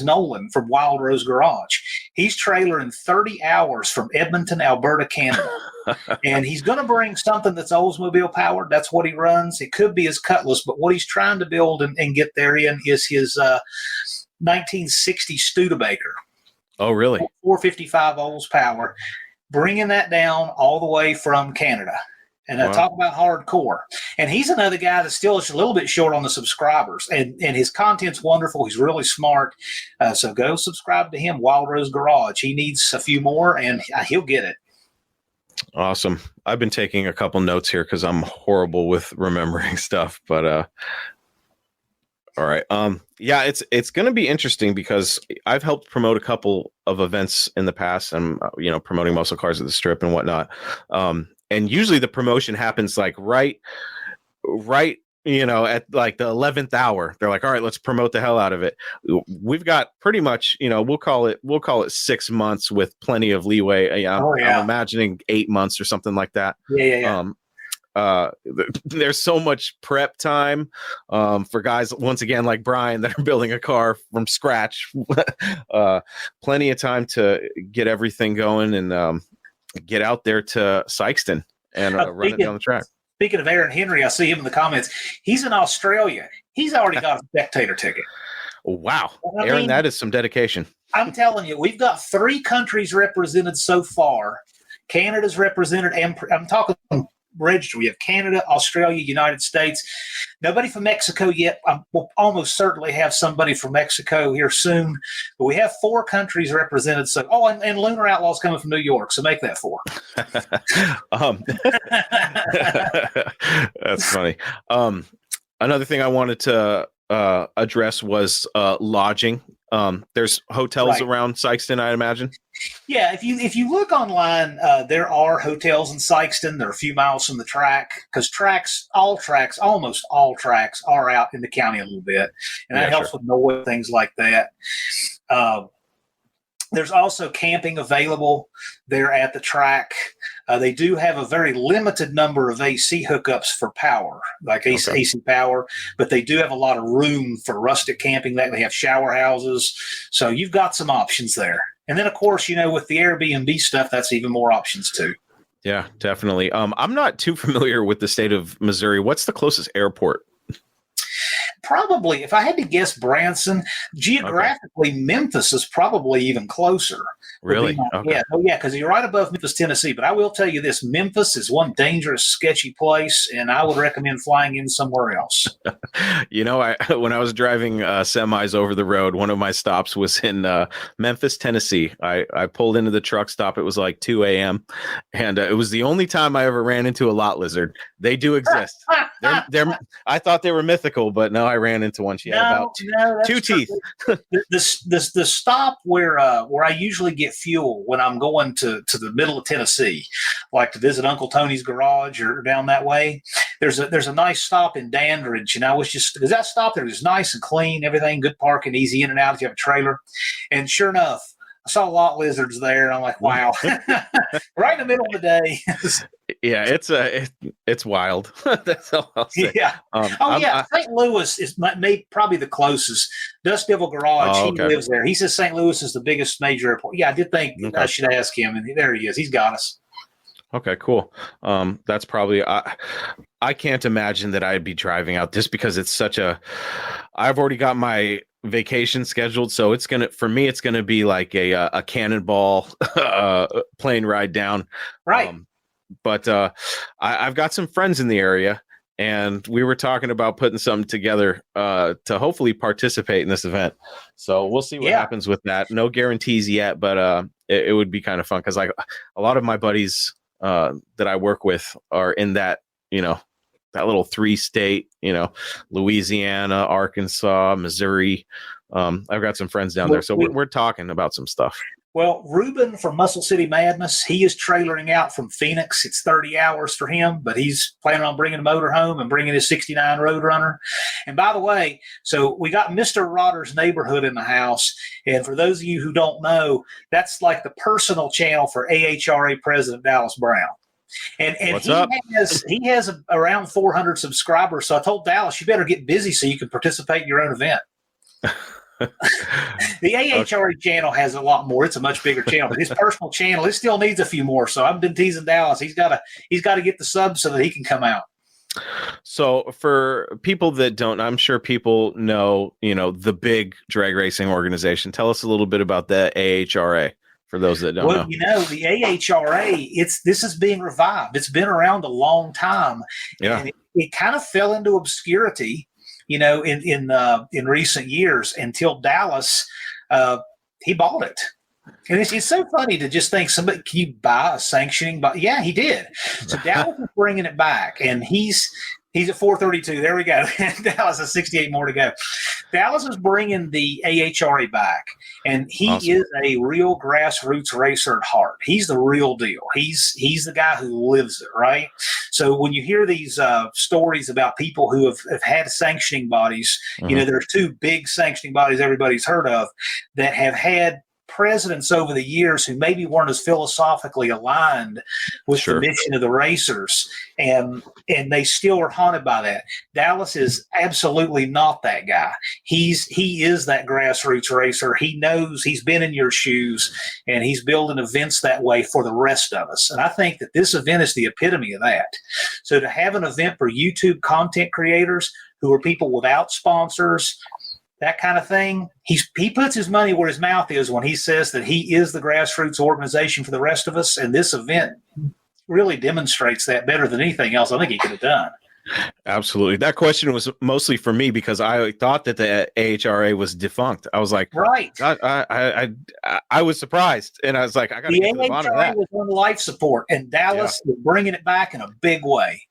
Nolan from Wild Rose Garage. He's trailering 30 hours from Edmonton, Alberta, Canada. And he's going to bring something that's Oldsmobile powered. That's what he runs. It could be his Cutlass, but what he's trying to build and get there in is his 1960 Studebaker. Oh, really? 455 Olds power. Bringing that down all the way from Canada. And I talk about hardcore. And he's another guy that's still a little bit short on the subscribers. And his content's wonderful. He's really smart. So go subscribe to him, Wild Rose Garage. He needs a few more, and he'll get it. Awesome. I've been taking a couple notes here because I'm horrible with remembering stuff. But all right. Yeah, it's going to be interesting because I've helped promote a couple of events in the past. I'm promoting muscle cars at the Strip and whatnot. And usually the promotion happens like right at like the 11th hour. They're like, all right, let's promote the hell out of it. We've got pretty much, we'll call it 6 months with plenty of leeway. I'm imagining 8 months or something like that. Yeah. There's so much prep time for guys, once again, like Brian, that are building a car from scratch. Plenty of time to get everything going and get out there to Sikeston and run it down the track. Speaking of Aaron Henry, I see him in the comments. He's in Australia. He's already got a spectator ticket. Wow. Aaron, that is some dedication. I'm telling you, we've got 3 countries represented so far. Canada's represented, and I'm talking register. We have Canada, Australia, United States. Nobody from Mexico yet. We'll almost certainly have somebody from Mexico here soon. But we have 4 countries represented. So, and Lunar Outlaws coming from New York. So make that 4. That's funny. Another thing I wanted to address was lodging. There's hotels around Sikeston, I imagine. Yeah, if you look online, there are hotels in Sikeston. They're a few miles from the track because almost all tracks are out in the county a little bit, and that helps with noise, things like that. There's also camping available there at the track. They do have a very limited number of AC hookups for power, like AC power, but they do have a lot of room for rustic camping. They have shower houses. So you've got some options there. And then, of course, with the Airbnb stuff, that's even more options too. Yeah, definitely. I'm not too familiar with the state of Missouri. What's the closest airport? Probably, if I had to guess, Branson. Geographically, Memphis is probably even closer. Really? Yeah, because you're right above Memphis, Tennessee. But I will tell you this, Memphis is one dangerous, sketchy place, and I would recommend flying in somewhere else. When I was driving semis over the road, one of my stops was in Memphis, Tennessee. I pulled into the truck stop. It was like 2 a.m., and it was the only time I ever ran into a lot lizard. They do exist. I thought they were mythical, but no, I ran into one. She had about 2 teeth. The stop where I usually get fuel when I'm going to the middle of Tennessee, like to visit Uncle Tony's garage or down that way. There's a nice stop in Dandridge, and I was because that stop there was nice and clean, everything good parking, easy in and out if you have a trailer. And sure enough, I saw a lot of lizards there, and I'm like, wow, right in the middle of the day. Yeah, it's wild. That's all I'll say. Yeah. St. Louis is probably the closest. Dust Devil Garage, he lives there. He says St. Louis is the biggest major airport. Yeah, I did think I should ask him, and there he is. He's got us. Okay, cool. That's probably I can't imagine that I'd be driving out just because it's such I've already got my vacation scheduled. So for me, it's going to be like a cannonball plane ride down. Right. But I've got some friends in the area, and we were talking about putting something together to hopefully participate in this event. So we'll see what happens with that. No guarantees yet, but it would be kind of fun because like a lot of my buddies that I work with are in that, that little 3-state, Louisiana, Arkansas, Missouri. I've got some friends down there. So we're talking about some stuff. Well, Ruben from Muscle City Madness, he is trailering out from Phoenix. It's 30 hours for him, but he's planning on bringing a motor home and bringing his 69 Roadrunner. And by the way, so we got Mr. Rodder's Neighborhood in the house. And for those of you who don't know, that's like the personal channel for AHRA President Dallas Brown. And he has around 400 subscribers. So I told Dallas, you better get busy so you can participate in your own event. The AHRA channel has a lot more. It's a much bigger channel, but his personal channel, it still needs a few more. So I've been teasing Dallas. He's got to get the subs so that he can come out. So for people that don't, I'm sure people know, the big drag racing organization. Tell us a little bit about the AHRA for those that don't know. Well, the AHRA, this is being revived. It's been around a long time. Yeah. And it kind of fell into obscurity, in recent years until Dallas, he bought it. And it's so funny to just think can you buy a sanctioning? But yeah, he did. So Dallas is bringing it back, and he's at 432. There we go. Dallas has 68 more to go. Dallas is bringing the AHRA back, and he Awesome. is a real grassroots racer at heart. He's the real deal. He's the guy who lives it, right? So when you hear these stories about people who have had sanctioning bodies, there's two big sanctioning bodies everybody's heard of that have had presidents over the years who maybe weren't as philosophically aligned with the mission of the racers, and they still are haunted by that. Dallas is absolutely not that guy. He is that grassroots racer. He knows, he's been in your shoes, and he's building events that way for the rest of us. And I think that this event is the epitome of that. So to have an event for YouTube content creators who are people without sponsors, that kind of thing, he puts his money where his mouth is when he says that he is the grassroots organization for the rest of us. And this event really demonstrates that better than anything else I think he could have done. Absolutely. That question was mostly for me because I thought that the AHRA was defunct. I was like, right. I was surprised, and I was like, I got to get to the bottom of that. The AHRA was on life support, and Dallas is bringing it back in a big way.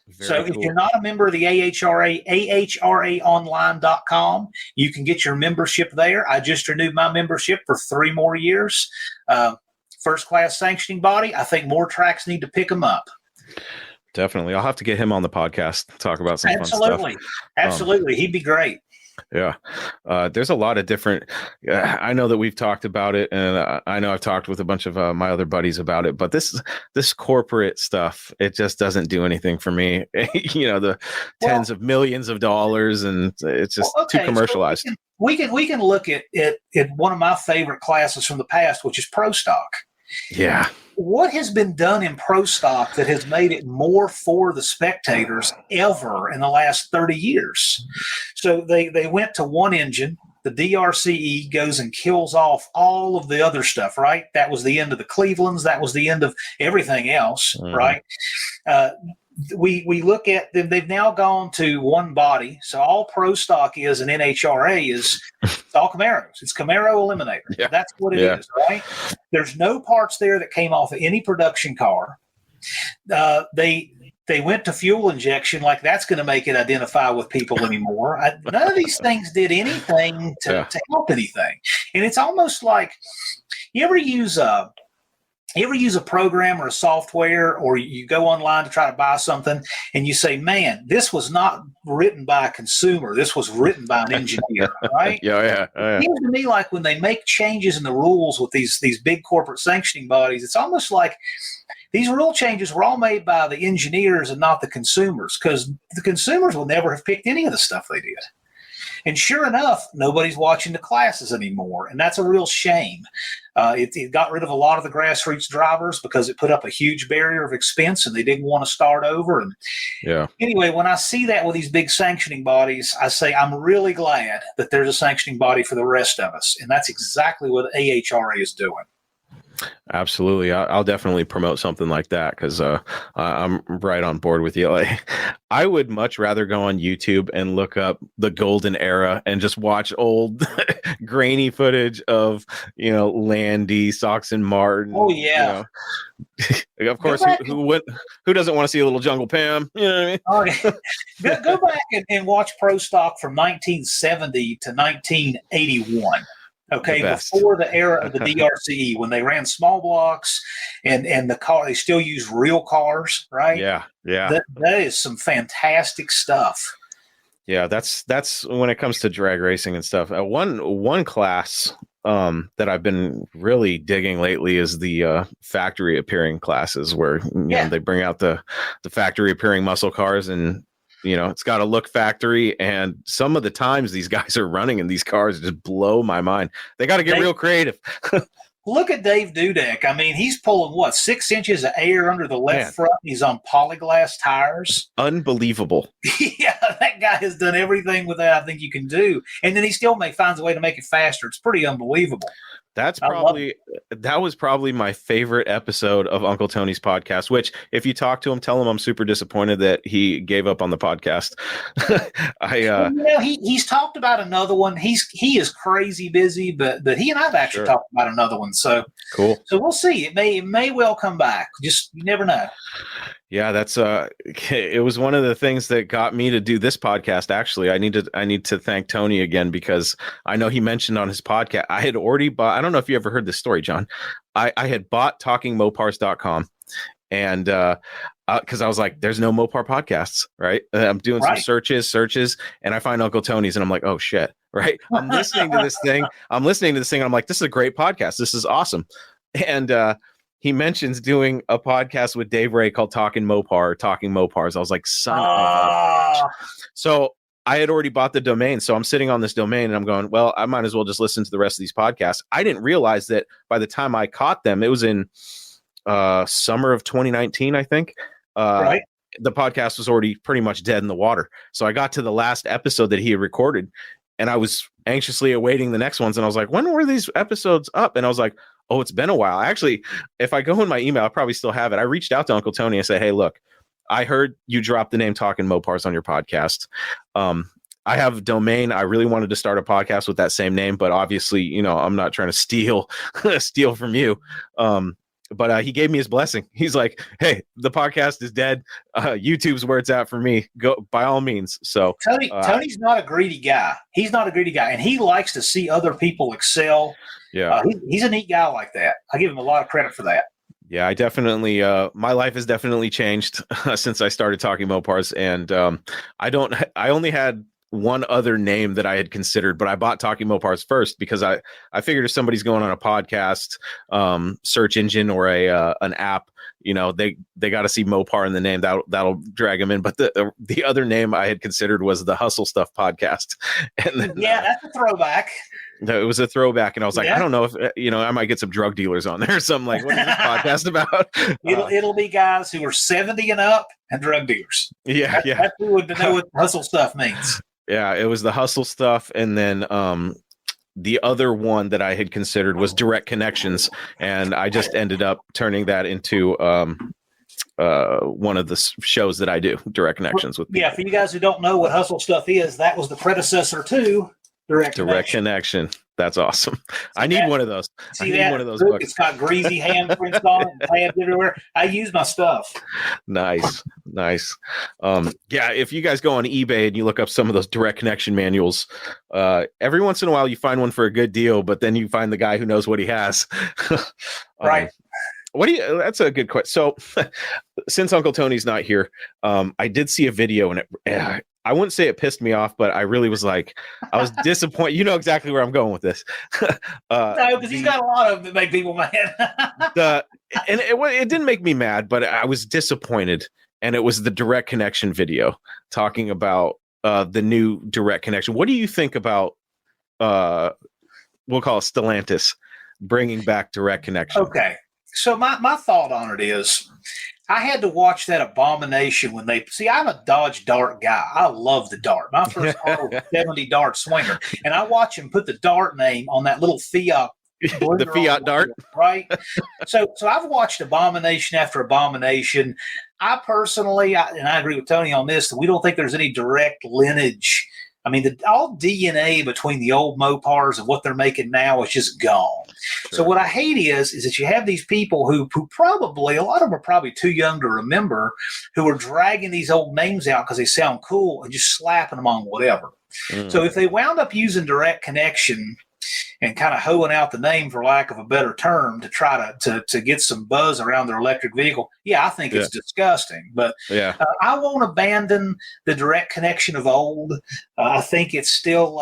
Very cool. If you're not a member of the AHRA, ahraonline.com, you can get your membership there. I just renewed my membership for 3 more years. First class sanctioning body. I think more tracks need to pick them up. Definitely. I'll have to get him on the podcast to talk about some fun stuff. Absolutely. He'd be great. Yeah. There's a lot of different, I know that we've talked about it, and I know I've talked with a bunch of my other buddies about it, but this corporate stuff, it just doesn't do anything for me. The tens of millions of dollars, and it's just too commercialized. So we can look at one of my favorite classes from the past, which is Pro Stock. Yeah. What has been done in Pro Stock that has made it more for the spectators ever in the last 30 years? So they went to one engine. The DRCE goes and kills off all of the other stuff, right? That was the end of the Clevelands. That was the end of everything else, right? We look at them. They've now gone to one body. So all Pro Stock is an NHRA is it's all Camaros. It's Camaro Eliminator. Yeah. That's what it is, right? There's no parts there that came off of any production car. They went to fuel injection, like that's going to make it identify with people anymore. None of these things did anything to help anything. And it's almost like you ever use a program or a software, or you go online to try to buy something and you say, man, this was not written by a consumer. This was written by an engineer, right? Yeah. It seems to me like when they make changes in the rules with these big corporate sanctioning bodies, it's almost like these rule changes were all made by the engineers and not the consumers, because the consumers will never have picked any of the stuff they did. And sure enough, nobody's watching the classes anymore, and that's a real shame. It got rid of a lot of the grassroots drivers because it put up a huge barrier of expense, and they didn't want to start over. And anyway, when I see that with these big sanctioning bodies, I say I'm really glad that there's a sanctioning body for the rest of us, and that's exactly what AHRA is doing. Absolutely. I'll definitely promote something like that because I'm right on board with you. Like, I would much rather go on YouTube and look up the golden era and just watch old grainy footage of, Landy, Sox and Martin. Oh, yeah. Of course, who doesn't want to see a little Jungle Pam? You know what I mean? Go back and watch Pro Stock from 1970 to 1981. Okay, before the era of the DRCE, when they ran small blocks and they still use real cars, right? Yeah. That is some fantastic stuff. Yeah, that's when it comes to drag racing and stuff. One class that I've been really digging lately is the factory appearing classes, where they bring out the factory appearing muscle cars, and it's got to look factory, and some of the times these guys are running in these cars just blow my mind. They got to get real creative. Look at Dave Dudek. I mean, he's pulling 6 inches of air under the left front. He's on polyglass tires. Unbelievable. Yeah, that guy has done everything with that I think you can do, and then he still finds a way to make it faster. It's pretty unbelievable. That was probably my favorite episode of Uncle Tony's podcast, which if you talk to him, tell him I'm super disappointed that he gave up on the podcast. He's talked about another one. He is crazy busy, but he and I've actually talked about another one. So cool. So we'll see. It may well come back. Just, you never know. Yeah, that's it was one of the things that got me to do this podcast. Actually, I need to thank Tony again, because I know he mentioned on his podcast, I had already bought, I don't know if you ever heard this story, John. I had bought talkingmopars.com, and because I was like, there's no Mopar podcasts, right? I'm doing some searches, and I find Uncle Tony's, and I'm like, oh shit, right? I'm listening to this thing, and I'm like, this is a great podcast. This is awesome. And he mentions doing a podcast with Dave Ray called Talking Mopars. I was like, son of a... So I had already bought the domain. So I'm sitting on this domain and I'm going, well, I might as well just listen to the rest of these podcasts. I didn't realize that by the time I caught them, it was in summer of 2019, I think. The podcast was already pretty much dead in the water. So I got to the last episode that he had recorded, and I was anxiously awaiting the next ones. And I was like, when were these episodes up? And I was like, oh, it's been a while. Actually, if I go in my email, I probably still have it. I reached out to Uncle Tony and said, hey, look, I heard you dropped the name Talking Mopars on your podcast. I have a domain. I really wanted to start a podcast with that same name, but obviously, I'm not trying to steal from you. But he gave me his blessing. He's like, hey, the podcast is dead. YouTube's where it's at for me. Go by all means. So Tony's not a greedy guy. He's not a greedy guy, and he likes to see other people excel. Yeah, he's a neat guy like that. I give him a lot of credit for that. Yeah, I definitely, my life has definitely changed since I started Talking Mopars, and I only had one other name that I had considered, but I bought Talking Mopars first because I figured if somebody's going on a podcast, search engine or an app, they got to see Mopar in the name. That'll drag them in. But the other name I had considered was the Hustle Stuff podcast. And then, that's a throwback. It was a throwback, and I was like, I don't know if I might get some drug dealers on there. So I'm like, what is this podcast about? It'll be guys who are 70 and up and drug dealers. That's who would know what Hustle Stuff means. Yeah, it was the Hustle Stuff, and then the other one that I had considered was Direct Connections, and I just ended up turning that into one of the shows that I do, Direct Connections with people. Yeah, for you guys who don't know what Hustle Stuff is, that was the predecessor to Direct Connection. That's awesome. I need one of those. I need one of those books. It's got greasy handprints on it and tabs everywhere. I use my stuff. Nice. Yeah, if you guys go on eBay and you look up some of those Direct Connection manuals, every once in a while you find one for a good deal, but then you find the guy who knows what he has. Right. That's a good question. So since Uncle Tony's not here, I did see a video, and I wouldn't say it pissed me off, but I really was like, I was disappointed. You know exactly where I'm going with this. No, because he's got a lot of them that make people mad. And it didn't make me mad, but I was disappointed. And it was the Direct Connection video talking about the new Direct Connection. What do you think about, we'll call it Stellantis, bringing back direct connection. Okay. So my thought on it is I had to watch that abomination when I'm a Dodge Dart guy. I love the Dart. My first car was a 70 Dart Swinger. And I watch him put the Dart name on that little Fiat. The Fiat Dart. Right. So I've watched abomination after abomination. I personally, and I agree with Tony on this, that we don't think there's any direct lineage. I mean, all DNA between the old Mopars and what they're making now is just gone. Sure. So what I hate is that you have these people who probably, a lot of them are probably too young to remember, who are dragging these old names out because they sound cool and just slapping them on whatever. So if they wound up using direct connection and kind of hoeing out the name, for lack of a better term, to try to get some buzz around their electric vehicle, I think it's disgusting. But I won't abandon the direct connection of old. I think it's still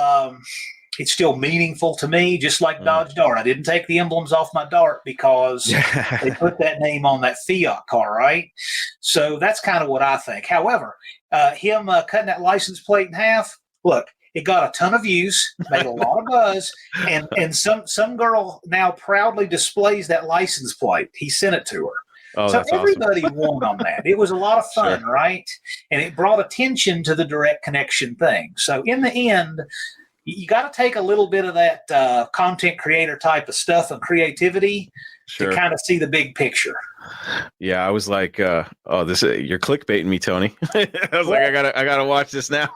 meaningful to me, just like Dodge Dart. I didn't take the emblems off my Dart because they put that name on that Fiat car, right? So that's kind of what I think. However, him cutting that license plate in half, look, it got a ton of views, made a lot of buzz, and some girl now proudly displays that license plate. He sent it to her. Oh, so that's everybody awesome. won on that. It was a lot of fun, Sure. right? And it brought attention to the direct connection thing. So in the end, you got to take a little bit of that content creator type of stuff and creativity to kind of see the big picture. Yeah, I was like, you're clickbaiting me, Tony. I was like, I gotta watch this now.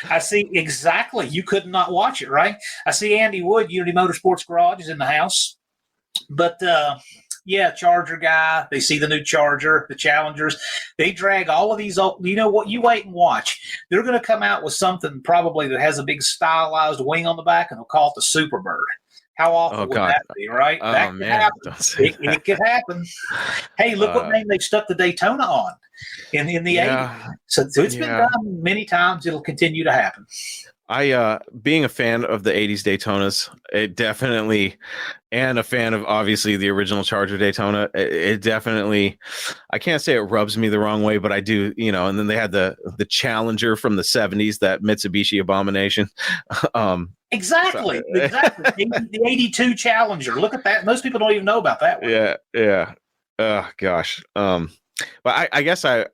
I see exactly. You could not watch it, right? I see Andy Wood, Unity Motorsports Garage, is in the house. But Charger guy. They see the new Charger, the Challengers. They drag all of these. You know what? You wait and watch. They're going to come out with something probably that has a big stylized wing on the back, and they'll call it the Superbird. How awful would that be, right? Oh, that could happen. It could happen. Hey, look what name they stuck the Daytona on in the 80s. So it's been done many times. It'll continue to happen. Being a fan of the 80s Daytonas, it definitely, and a fan of obviously the original Charger Daytona, it definitely, I can't say it rubs me the wrong way, but I do, and then they had the Challenger from the 70s, that Mitsubishi abomination. Exactly. The 82 Challenger. Look at that. Most people don't even know about that one. Yeah. Oh, gosh. But I guess I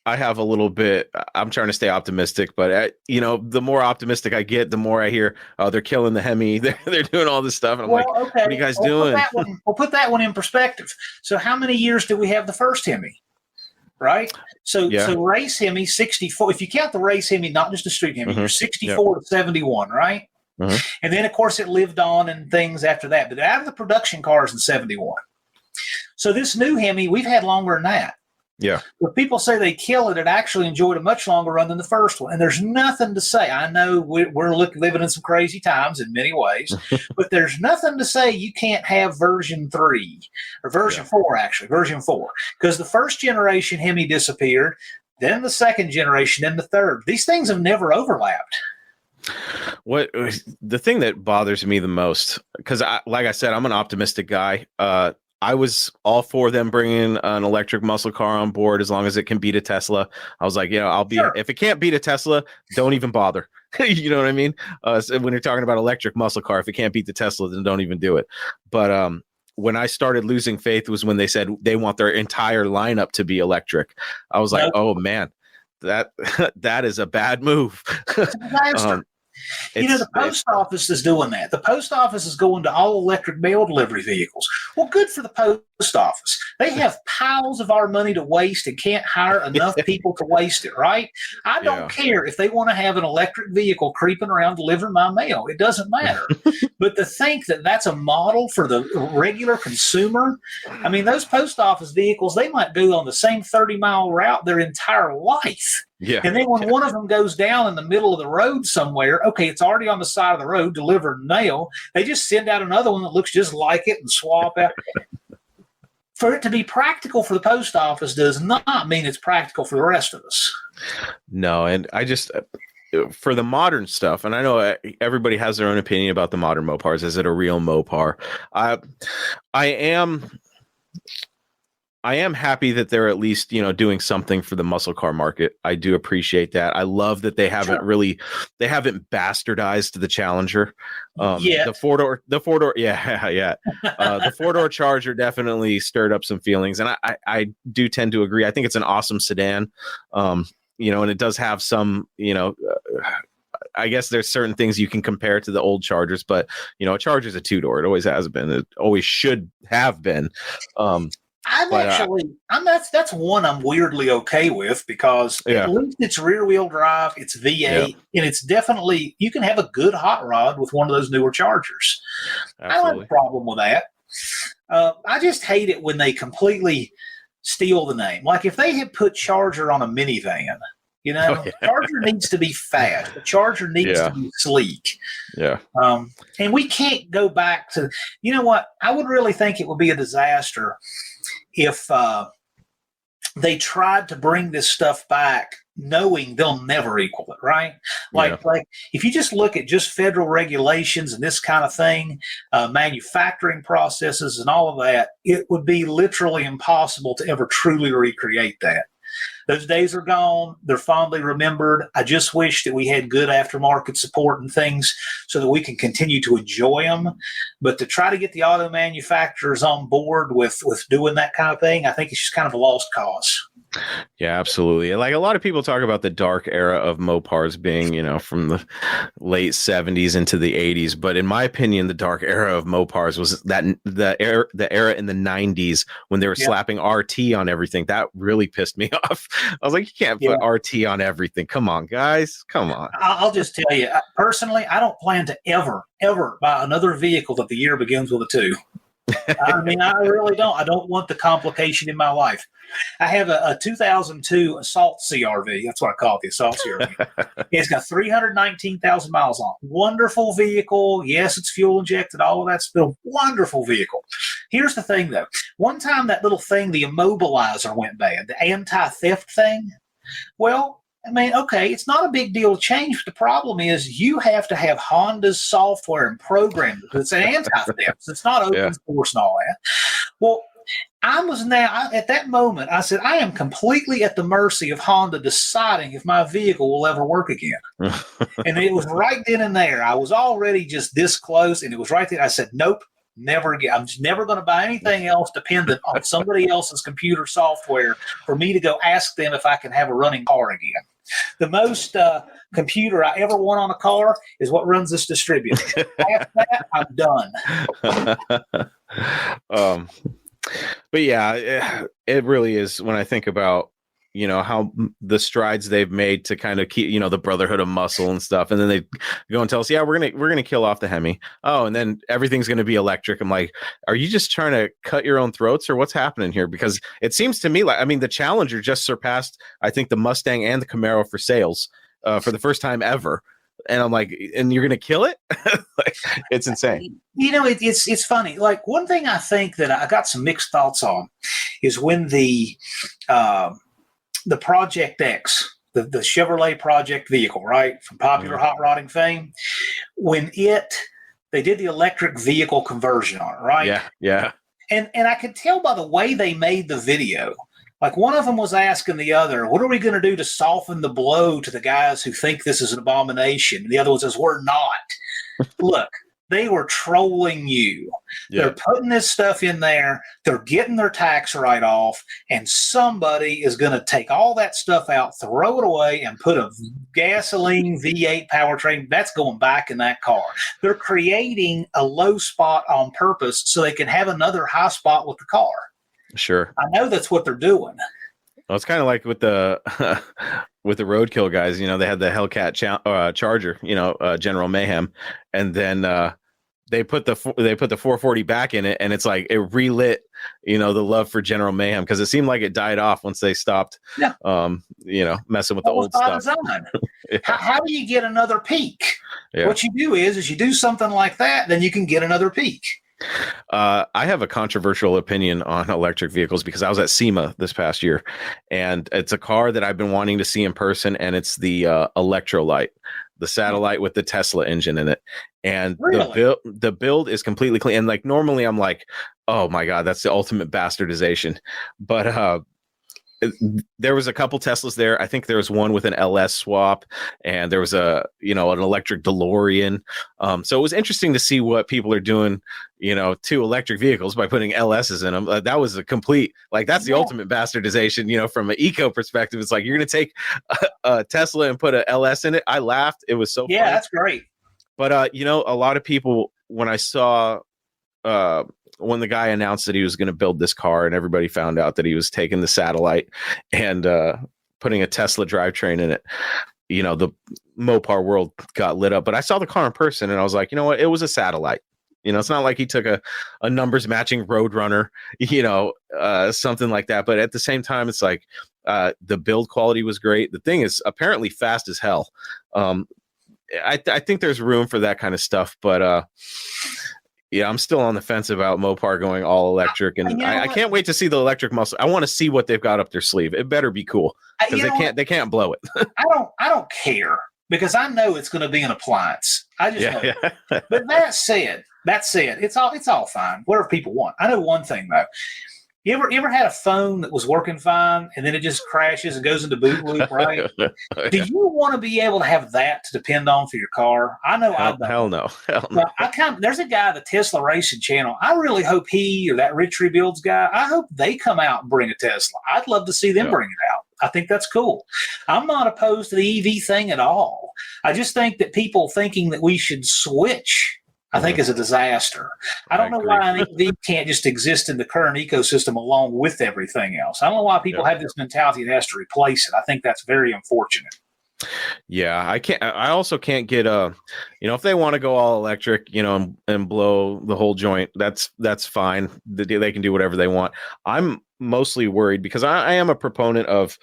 have a little bit, I'm trying to stay optimistic, but the more optimistic I get, the more I hear, oh, they're killing the Hemi. They're doing all this stuff. And I'm what are you guys doing? We'll put that one in perspective. So how many years did we have the first Hemi? Right. So race Hemi 64, if you count the race Hemi, not just the street Hemi, you're 64 to 71, right? Mm-hmm. And then, of course, it lived on and things after that. But out of the production cars in 71. So this new Hemi, we've had longer than that. Yeah. But people say they kill it. It actually enjoyed a much longer run than the first one. And there's nothing to say. I know we're living in some crazy times in many ways, but there's nothing to say you can't have version 3 or version 4, actually, version 4. Because the first generation Hemi disappeared, then the second generation, then the third. These things have never overlapped. What the thing that bothers me the most, because like I said, I'm an optimistic guy. I was all for them bringing an electric muscle car on board as long as it can beat a Tesla. I was like, I'll be, if it can't beat a Tesla, don't even bother. You know what I mean? So when you're talking about electric muscle car, if it can't beat the Tesla, then don't even do it. But when I started losing faith was when they said they want their entire lineup to be electric. I was like, oh man, that is a bad move. The post office is doing that. The post office is going to all electric mail delivery vehicles. Well, good for the post office. They have piles of our money to waste and can't hire enough people to waste it, right? I don't care if they want to have an electric vehicle creeping around delivering my mail. It doesn't matter. But to think that that's a model for the regular consumer, I mean, those post office vehicles, they might go on the same 30-mile route their entire life. Yeah. And then when one of them goes down in the middle of the road somewhere, okay, it's already on the side of the road, delivered mail. They just send out another one that looks just like it and swap out. For it to be practical for the post office does not mean it's practical for the rest of us. No, and I just, for the modern stuff, and I know everybody has their own opinion about the modern Mopars. Is it a real Mopar? I am I am happy that they're at least, doing something for the muscle car market. I do appreciate that. I love that they haven't bastardized the Challenger. The four door, yeah. The 4-door Charger definitely stirred up some feelings, and I do tend to agree. I think it's an awesome sedan, and it does have some, I guess there's certain things you can compare to the old Chargers, but a Charger's a 2-door. It always has been. It always should have been. That's one I'm weirdly okay with, because at least it's rear wheel drive, it's V8, and it's definitely, you can have a good hot rod with one of those newer Chargers. Absolutely. I don't have a problem with that. I just hate it when they completely steal the name. Like if they had put Charger on a minivan, Charger needs to be fast. The Charger needs to be sleek. Yeah. And we can't go back to, what? I would really think it would be a disaster if they tried to bring this stuff back knowing they'll never equal it, right? Like if you just look at just federal regulations and this kind of thing, manufacturing processes and all of that, it would be literally impossible to ever truly recreate that. Those days are gone. They're fondly remembered. I just wish that we had good aftermarket support and things so that we can continue to enjoy them. But to try to get the auto manufacturers on board with doing that kind of thing, I think it's just kind of a lost cause. Yeah, absolutely. Like a lot of people talk about the dark era of Mopars being, from the late 70s into the 80s. But in my opinion, the dark era of Mopars was the era in the 90s when they were slapping RT on everything. That really pissed me off. I was like, you can't put RT on everything. Come on, guys. Come on. I'll just tell you, personally, I don't plan to ever buy another vehicle that the year begins with a 2. I mean, I really don't. I don't want the complication in my life. I have a 2002 Assault CRV. That's what I call it, the Assault CRV. It's got 319,000 miles on it. Wonderful vehicle. Yes, it's fuel injected. All of that's still wonderful vehicle. Here's the thing, though. One time that little thing, the immobilizer, went bad, the anti-theft thing. Well, I mean, okay, it's not a big deal to change, but the problem is you have to have Honda's software and program. It's an anti-theft. It's not open source and all that. Well, at that moment, I said, I am completely at the mercy of Honda deciding if my vehicle will ever work again. And it was right then and there. I was already just this close, and it was right there. I said, nope. Never again. I'm just never going to buy anything else dependent on somebody else's computer software for me to go ask them if I can have a running car again. The most computer I ever want on a car is what runs this distributor. After that, I'm done. But yeah, it really is. When I think about how the strides they've made to kind of keep, the brotherhood of muscle and stuff. And then they go and tell us, we're going to kill off the Hemi. Oh, and then everything's going to be electric. I'm like, are you just trying to cut your own throats, or what's happening here? Because it seems to me like, the Challenger just surpassed, I think, the Mustang and the Camaro for sales for the first time ever. And I'm like, and you're going to kill it? Like, it's insane. It's funny. Like, one thing I think that I got some mixed thoughts on is when the Project X, the Chevrolet Project vehicle, right, from popular hot rodding fame, when they did the electric vehicle conversion on it, right? Yeah. And I could tell by the way they made the video, like one of them was asking the other, what are we going to do to soften the blow to the guys who think this is an abomination? And the other one says, we're not. Look. They were trolling you. Yeah. They're putting this stuff in there. They're getting their tax write-off, and somebody is going to take all that stuff out, throw it away, and put a gasoline V8 powertrain. That's going back in that car. They're creating a low spot on purpose so they can have another high spot with the car. Sure. I know that's what they're doing. Well, it's kind of like with the with the roadkill guys. They had the Hellcat Charger, General Mayhem, and then they put the 440 back in it, and it's like it relit, the love for General Mayhem, because it seemed like it died off once they stopped, messing with the old stuff. Yeah. How do you get another peak? Yeah. What you do is you do something like that, then you can get another peak. I have a controversial opinion on electric vehicles because I was at SEMA this past year, and it's a car that I've been wanting to see in person, and it's the Electrolite, the satellite with the Tesla engine in it. And Really? the build is completely clean. And like normally I'm like, oh my God, that's the ultimate bastardization. But there was a couple Teslas there. I think there was one with an LS swap, and there was an electric DeLorean. So it was interesting to see what people are doing, to electric vehicles by putting LSs in them. That was a complete, like, that's the ultimate bastardization, from an eco perspective. It's like, you're going to take a Tesla and put an LS in it. I laughed. It was so funny. That's great. But, a lot of people, when I saw, when the guy announced that he was going to build this car and everybody found out that he was taking the satellite and putting a Tesla drivetrain in it, the Mopar world got lit up. But I saw the car in person and I was like, you know what? It was a satellite. It's not like he took a numbers matching Roadrunner, something like that. But at the same time, it's like the build quality was great. The thing is apparently fast as hell. I think there's room for that kind of stuff. But yeah, I'm still on the fence about Mopar going all electric, and I can't wait to see the electric muscle. I want to see what they've got up their sleeve. It better be cool because they can't blow it. I don't care because I know it's going to be an appliance. I just know. Yeah. But that said, it's all fine. Whatever people want. I know one thing though. You ever had a phone that was working fine and then it just crashes and goes into boot loop, right? Do you want to be able to have that to depend on for your car? I know I don't. Hell no. There's a guy, the Tesla Racing Channel. I really hope he or that Rich Rebuilds guy, I hope they come out and bring a Tesla. I'd love to see them bring it out. I think that's cool. I'm not opposed to the EV thing at all. I just think that people thinking that we should switch, I think is a disaster. I don't know why an EV can't just exist in the current ecosystem along with everything else. I don't know why people have this mentality that has to replace it. I think that's very unfortunate. Yeah, I also can't get if they want to go all electric, and blow the whole joint, that's fine. They can do whatever they want. I'm mostly worried because I am a proponent of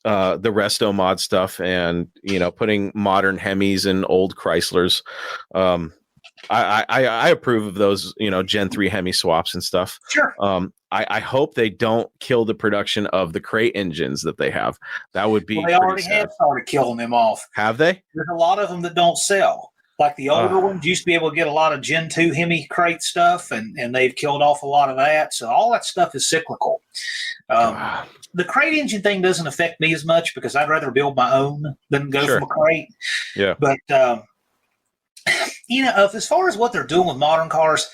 the resto mod stuff and, putting modern Hemis and old Chryslers. I approve of those, Gen 3 Hemi swaps and stuff. Sure. I hope they don't kill the production of the crate engines that they have. That would be. Well, they already have started killing them off. Have they? There's a lot of them that don't sell. Like the older ones used to be able to get a lot of Gen 2 Hemi crate stuff, and they've killed off a lot of that. So all that stuff is cyclical. The crate engine thing doesn't affect me as much because I'd rather build my own than go from a crate. Yeah. But as far as what they're doing with modern cars,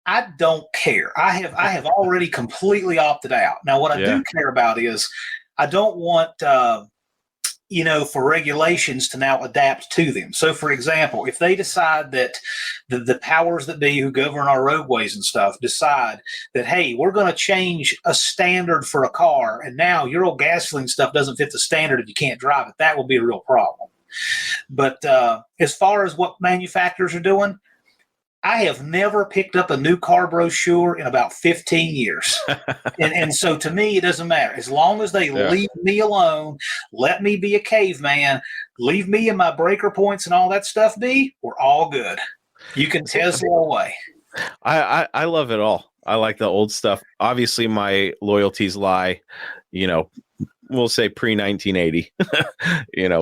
I don't care. I have already completely opted out. Now, what I do care about is I don't want, for regulations to now adapt to them. So, for example, if they decide that the powers that be who govern our roadways and stuff decide that, hey, we're going to change a standard for a car, and now your old gasoline stuff doesn't fit the standard and you can't drive it, that will be a real problem. But as far as what manufacturers are doing, I have never picked up a new car brochure in about 15 years. and so to me, it doesn't matter. As long as they leave me alone, let me be a caveman, leave me and my breaker points and all that stuff be, we're all good. You can Tesla away. I love it all. I like the old stuff. Obviously, my loyalties lie, we'll say pre-1980,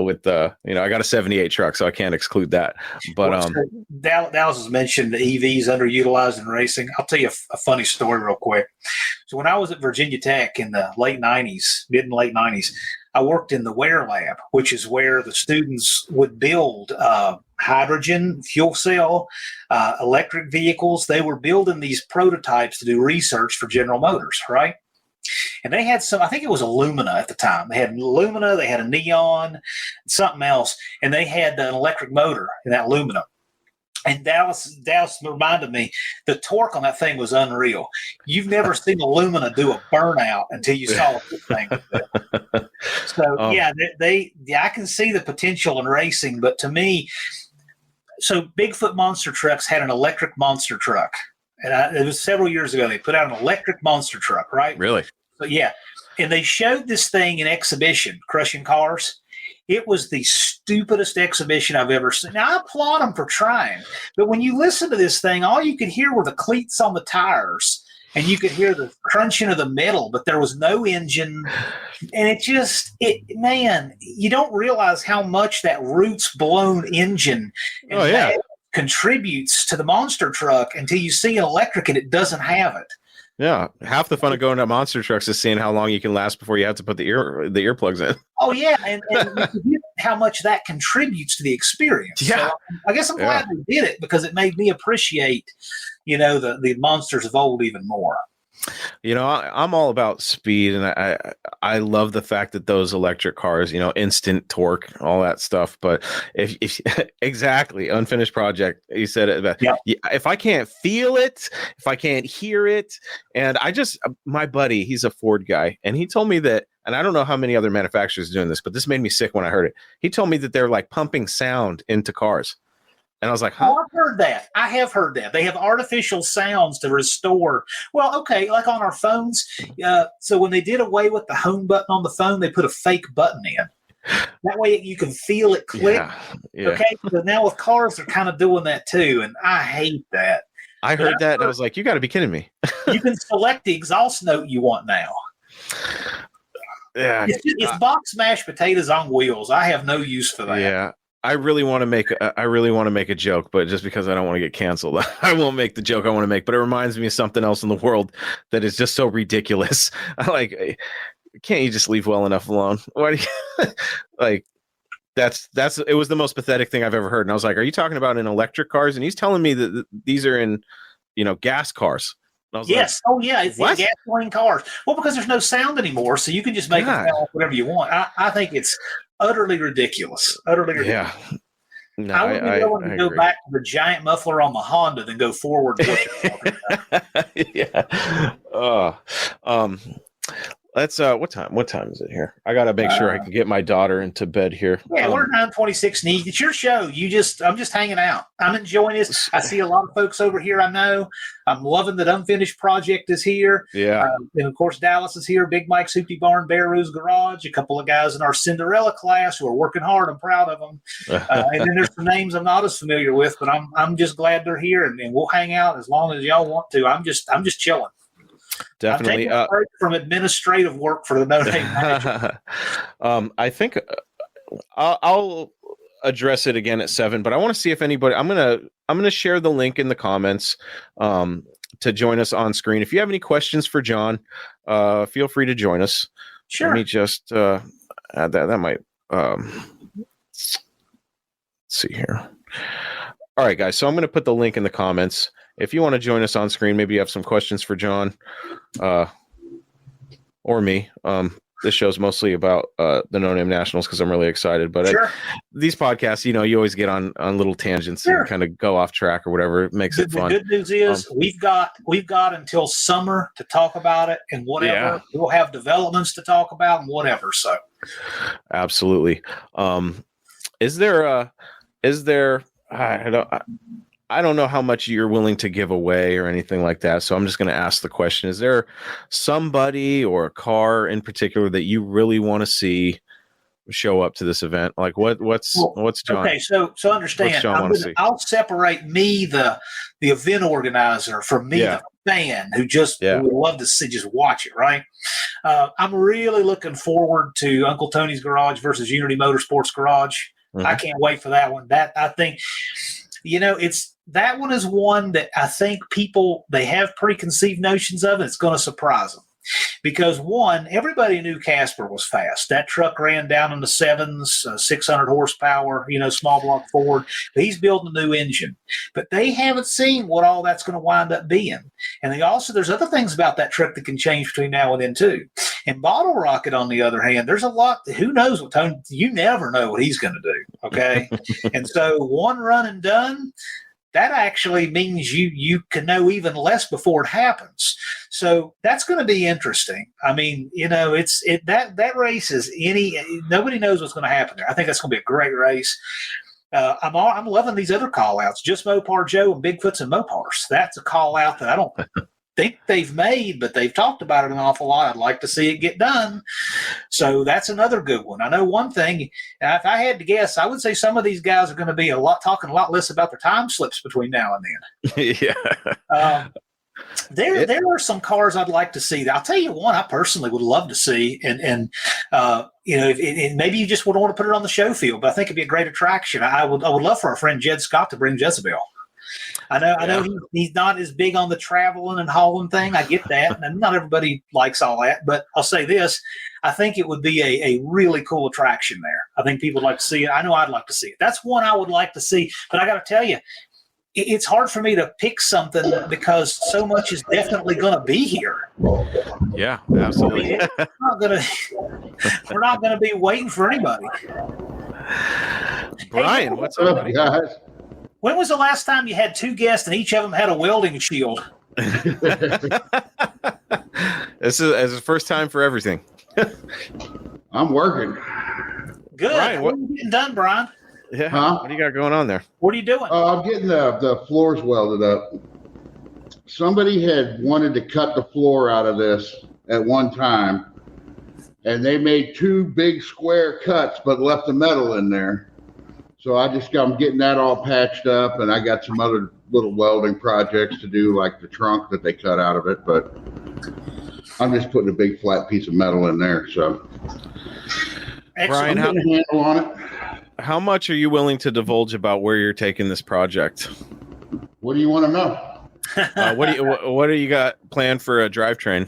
with the, I got a 78 truck, so I can't exclude that. But Dallas has mentioned the EVs underutilized in racing. I'll tell you a funny story real quick. So when I was at Virginia Tech in the mid and late 90s, I worked in the Wear Lab, which is where the students would build hydrogen fuel cell, electric vehicles. They were building these prototypes to do research for General Motors, right? And they had I think it was Illumina at the time. They had Illumina, they had a neon, something else, and they had an electric motor in that Illumina. And Dallas reminded me, the torque on that thing was unreal. You've never seen Illumina do a burnout until you saw what this thing did. So, I can see the potential in racing, but to me, so Bigfoot Monster Trucks had an electric monster truck. And it was several years ago. They put out an electric monster truck, right? Really? So, yeah. And they showed this thing in exhibition, crushing cars. It was the stupidest exhibition I've ever seen. Now, I applaud them for trying. But when you listen to this thing, all you could hear were the cleats on the tires. and you could hear the crunching of the metal, but there was no engine. And man, you don't realize how much that roots blown engine contributes to the monster truck until you see an electric and it doesn't have it. Yeah, half the fun of going to monster trucks is seeing how long you can last before you have to put the earplugs in. Oh yeah, and you forget how much that contributes to the experience. Yeah, so I guess I'm glad they did it because it made me appreciate, the monsters of old even more. I'm all about speed, and I love the fact that those electric cars, instant torque, all that stuff. But if exactly unfinished project, you said it. If I can't feel it, if I can't hear it, and my buddy, he's a Ford guy, and he told me that, and I don't know how many other manufacturers are doing this, but this made me sick when I heard it. He told me that they're like pumping sound into cars. And I was like, huh? Oh, I've heard that. I have heard that. They have artificial sounds to restore. Well, okay, like on our phones. So when they did away with the home button on the phone, they put a fake button in. That way you can feel it click. Yeah. Okay, so now with cars, they're kind of doing that too, and I hate that. I heard that, and I was like, you got to be kidding me. You can select the exhaust note you want now. Yeah. It's box mashed potatoes on wheels. I have no use for that. Yeah. I really want to make a joke, but just because I don't want to get canceled, I won't make the joke I want to make. But it reminds me of something else in the world that is just so ridiculous. Can't you just leave well enough alone? Why do you, it was the most pathetic thing I've ever heard. And I was like, are you talking about in electric cars? And he's telling me that these are in, gas cars. Yes. Like, oh yeah. It's in gasoline cars. Well, because there's no sound anymore. So you can just make it sound like whatever you want. I think it's utterly ridiculous. Utterly ridiculous. Yeah. No, I would be willing to go back to the giant muffler on the Honda than go forward to what you're talking about. Yeah. Let's what time is it here? I gotta make sure I can get my daughter into bed here. Yeah, we're 9:26, Neat. It's your show. I'm just hanging out. I'm enjoying this. I see a lot of folks over here. I know. I'm loving that Unfinished Project is here. Yeah. And of course Dallas is here. Big Mike's Hoopty Barn, Bear Roo's Garage. A couple of guys in our Cinderella class who are working hard. I'm proud of them. And then there's some names I'm not as familiar with, but I'm just glad they're here, and we'll hang out as long as y'all want to. I'm just chilling. Definitely. I'm taking a break from administrative work for the No Name Manager. I think I'll address it again at 7, but I want to see if anybody. I'm gonna share the link in the comments to join us on screen. If you have any questions for John, feel free to join us. Sure. Let me just add that. That might. Let's see here. All right, guys. So I'm going to put the link in the comments. If you want to join us on screen, maybe you have some questions for John or me. This show's mostly about the No Name Nationals because I'm really excited. But sure. These podcasts, you always get on little tangents and kind of go off track or whatever. It makes it fun. The good news is we've got until summer to talk about it and whatever. Yeah. We'll have developments to talk about and whatever. So, absolutely. Is there? I don't know how much you're willing to give away or anything like that. So I'm just going to ask the question. Is there somebody or a car in particular that you really want to see show up to this event? Like what's John? Okay. So understand, I'll separate me, the event organizer, from me, the fan who would love to see, just watch it. Right. I'm really looking forward to Uncle Tony's Garage versus Unity Motorsports Garage. Mm-hmm. I can't wait for that one. That I think, that one is one that I think people, they have preconceived notions of, and it's going to surprise them. Because one, everybody knew Casper was fast. That truck ran down in the sevens, 600 horsepower, small block Ford. But he's building a new engine. But they haven't seen what all that's going to wind up being. And there's other things about that truck that can change between now and then too. And Bottle Rocket, on the other hand, there's a lot. Who knows what Tony? You never know what he's going to do. Okay, and so one run and done. That actually means you can know even less before it happens. So that's going to be interesting. I mean, that race is nobody knows what's going to happen there. I think that's going to be a great race. I'm loving these other call outs, just Mopar Joe and Bigfoots and Mopars. That's a call out that I don't think they've made, but they've talked about it an awful lot. I'd like to see it get done. So that's another good one. I know one thing, if I had to guess, I would say some of these guys are going to be talking a lot less about their time slips between now and then. Yeah. There are some cars I'd like to see. I'll tell you one I personally would love to see, and maybe you just wouldn't want to put it on the show field, but I think it'd be a great attraction. I would love for our friend Jed Scott to bring Jezebel. I know he's not as big on the traveling and hauling thing. I get that, and not everybody likes all that. But I'll say this: I think it would be a really cool attraction there. I think people would like to see it. I know I'd like to see it. That's one I would like to see. But I got to tell you, it's hard for me to pick something because so much is definitely going to be here. Yeah, absolutely. We're not gonna be waiting for anybody. Brian, what's up, buddy? Guys? When was the last time you had two guests and each of them had a welding shield? This is the first time for everything. I'm working. Good. Brian, what are you getting done, Brian? Yeah. Huh? What do you got going on there? What are you doing? I'm getting the floors welded up. Somebody had wanted to cut the floor out of this at one time, and they made two big square cuts but left the metal in there. So I'm getting that all patched up, and I got some other little welding projects to do, like the trunk that they cut out of it, but I'm just putting a big flat piece of metal in there. So Brian, I'm getting a handle on it. How much are you willing to divulge about where you're taking this project? What do you want to know? What do you got planned for a drivetrain?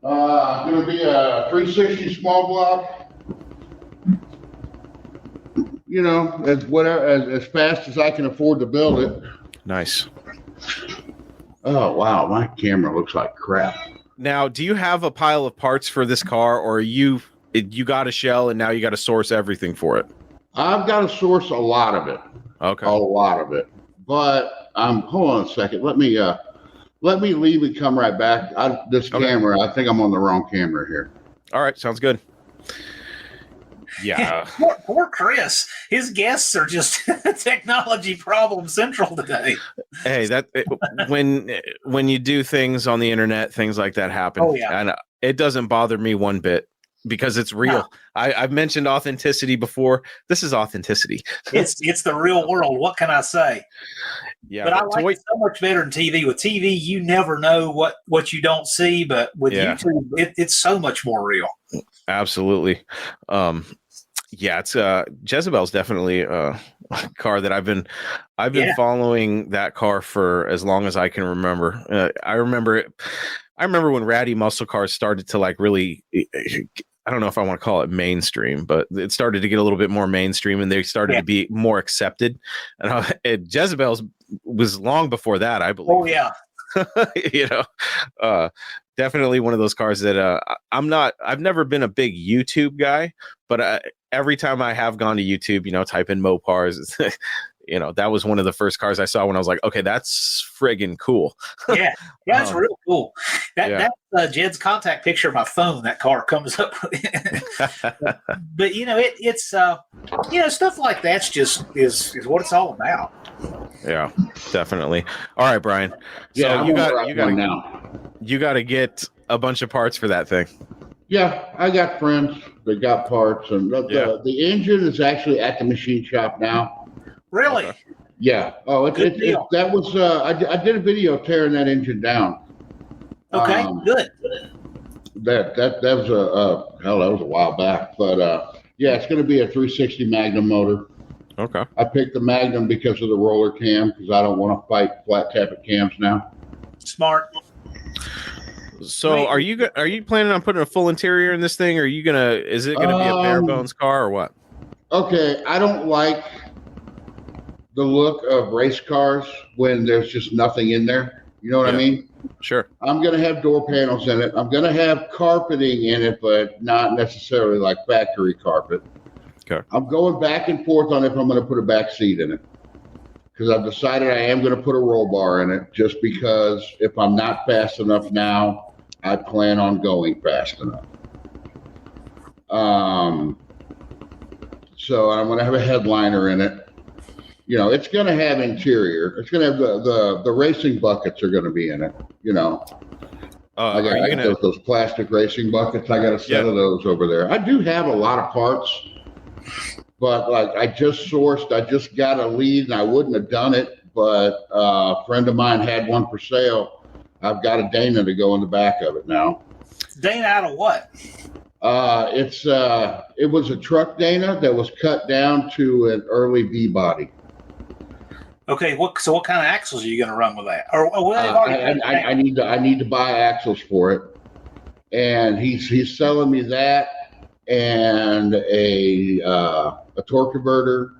Going to be a 360 small block. You know, as fast as I can afford to build it. Nice. Oh wow, my camera looks like crap. Now, do you have a pile of parts for this car, or you got a shell and now you got to source everything for it? I've got to source a lot of it. Okay. A lot of it. But hold on a second. Let me leave and come right back. Camera, I think I'm on the wrong camera here. All right, sounds good. Yeah. Poor Chris. His guests are just technology problem central today. Hey, when you do things on the internet, things like that happen. Oh, yeah. And it doesn't bother me one bit because it's real. No. I've mentioned authenticity before. This is authenticity. It's the real world. What can I say? Yeah, but I like it so much better than TV. With TV, you never know what you don't see, but with YouTube, it's so much more real. Absolutely. It's Jezebel's definitely a car that I've been following that car for as long as I can remember. I remember when ratty muscle cars started to like really, I don't know if I want to call it mainstream, but it started to get a little bit more mainstream and they started to be more accepted. And Jezebel's was long before that, I believe. Oh yeah. Definitely one of those cars that I've never been a big YouTube guy, but every time I have gone to YouTube, type in Mopars, that was one of the first cars I saw when I was like, okay, that's friggin' cool. Yeah, it's real cool. That's Jed's contact picture of my phone. That car comes up. But it's stuff like that's just is what it's all about. Yeah, definitely. All right, Brian. Yeah, so you got to get a bunch of parts for that thing. Yeah, I got friends that got parts, and the engine is actually at the machine shop now. Really? Okay. Yeah. Oh, that was I did a video tearing that engine down. Okay, good. That was that was a while back, but it's going to be a 360 Magnum motor. Okay. I picked the Magnum because of the roller cam because I don't want to fight flat tappet cams now. Smart. So are you planning on putting a full interior in this thing, or is it gonna be a bare bones car or what? Okay, I don't like the look of race cars when there's just nothing in there. You know what I mean? Sure. I'm gonna have door panels in it. I'm gonna have carpeting in it, but not necessarily like factory carpet. Okay. I'm going back and forth on if I'm gonna put a back seat in it. Because I've decided I am going to put a roll bar in it just because if I'm not fast enough now, I plan on going fast enough. So I'm going to have a headliner in it. It's going to have interior. It's going to have the racing buckets are going to be in it. I got those plastic racing buckets. I got a set of those over there. I do have a lot of parts. But I just got a lead and I wouldn't have done it, but a friend of mine had one for sale I've got a Dana to go in the back of it now. Dana out of what? It was a truck Dana that was cut down to an early V body. Okay, what kind of axles are you going to run with that? I need to buy axles for it, and he's selling me that and a torque converter,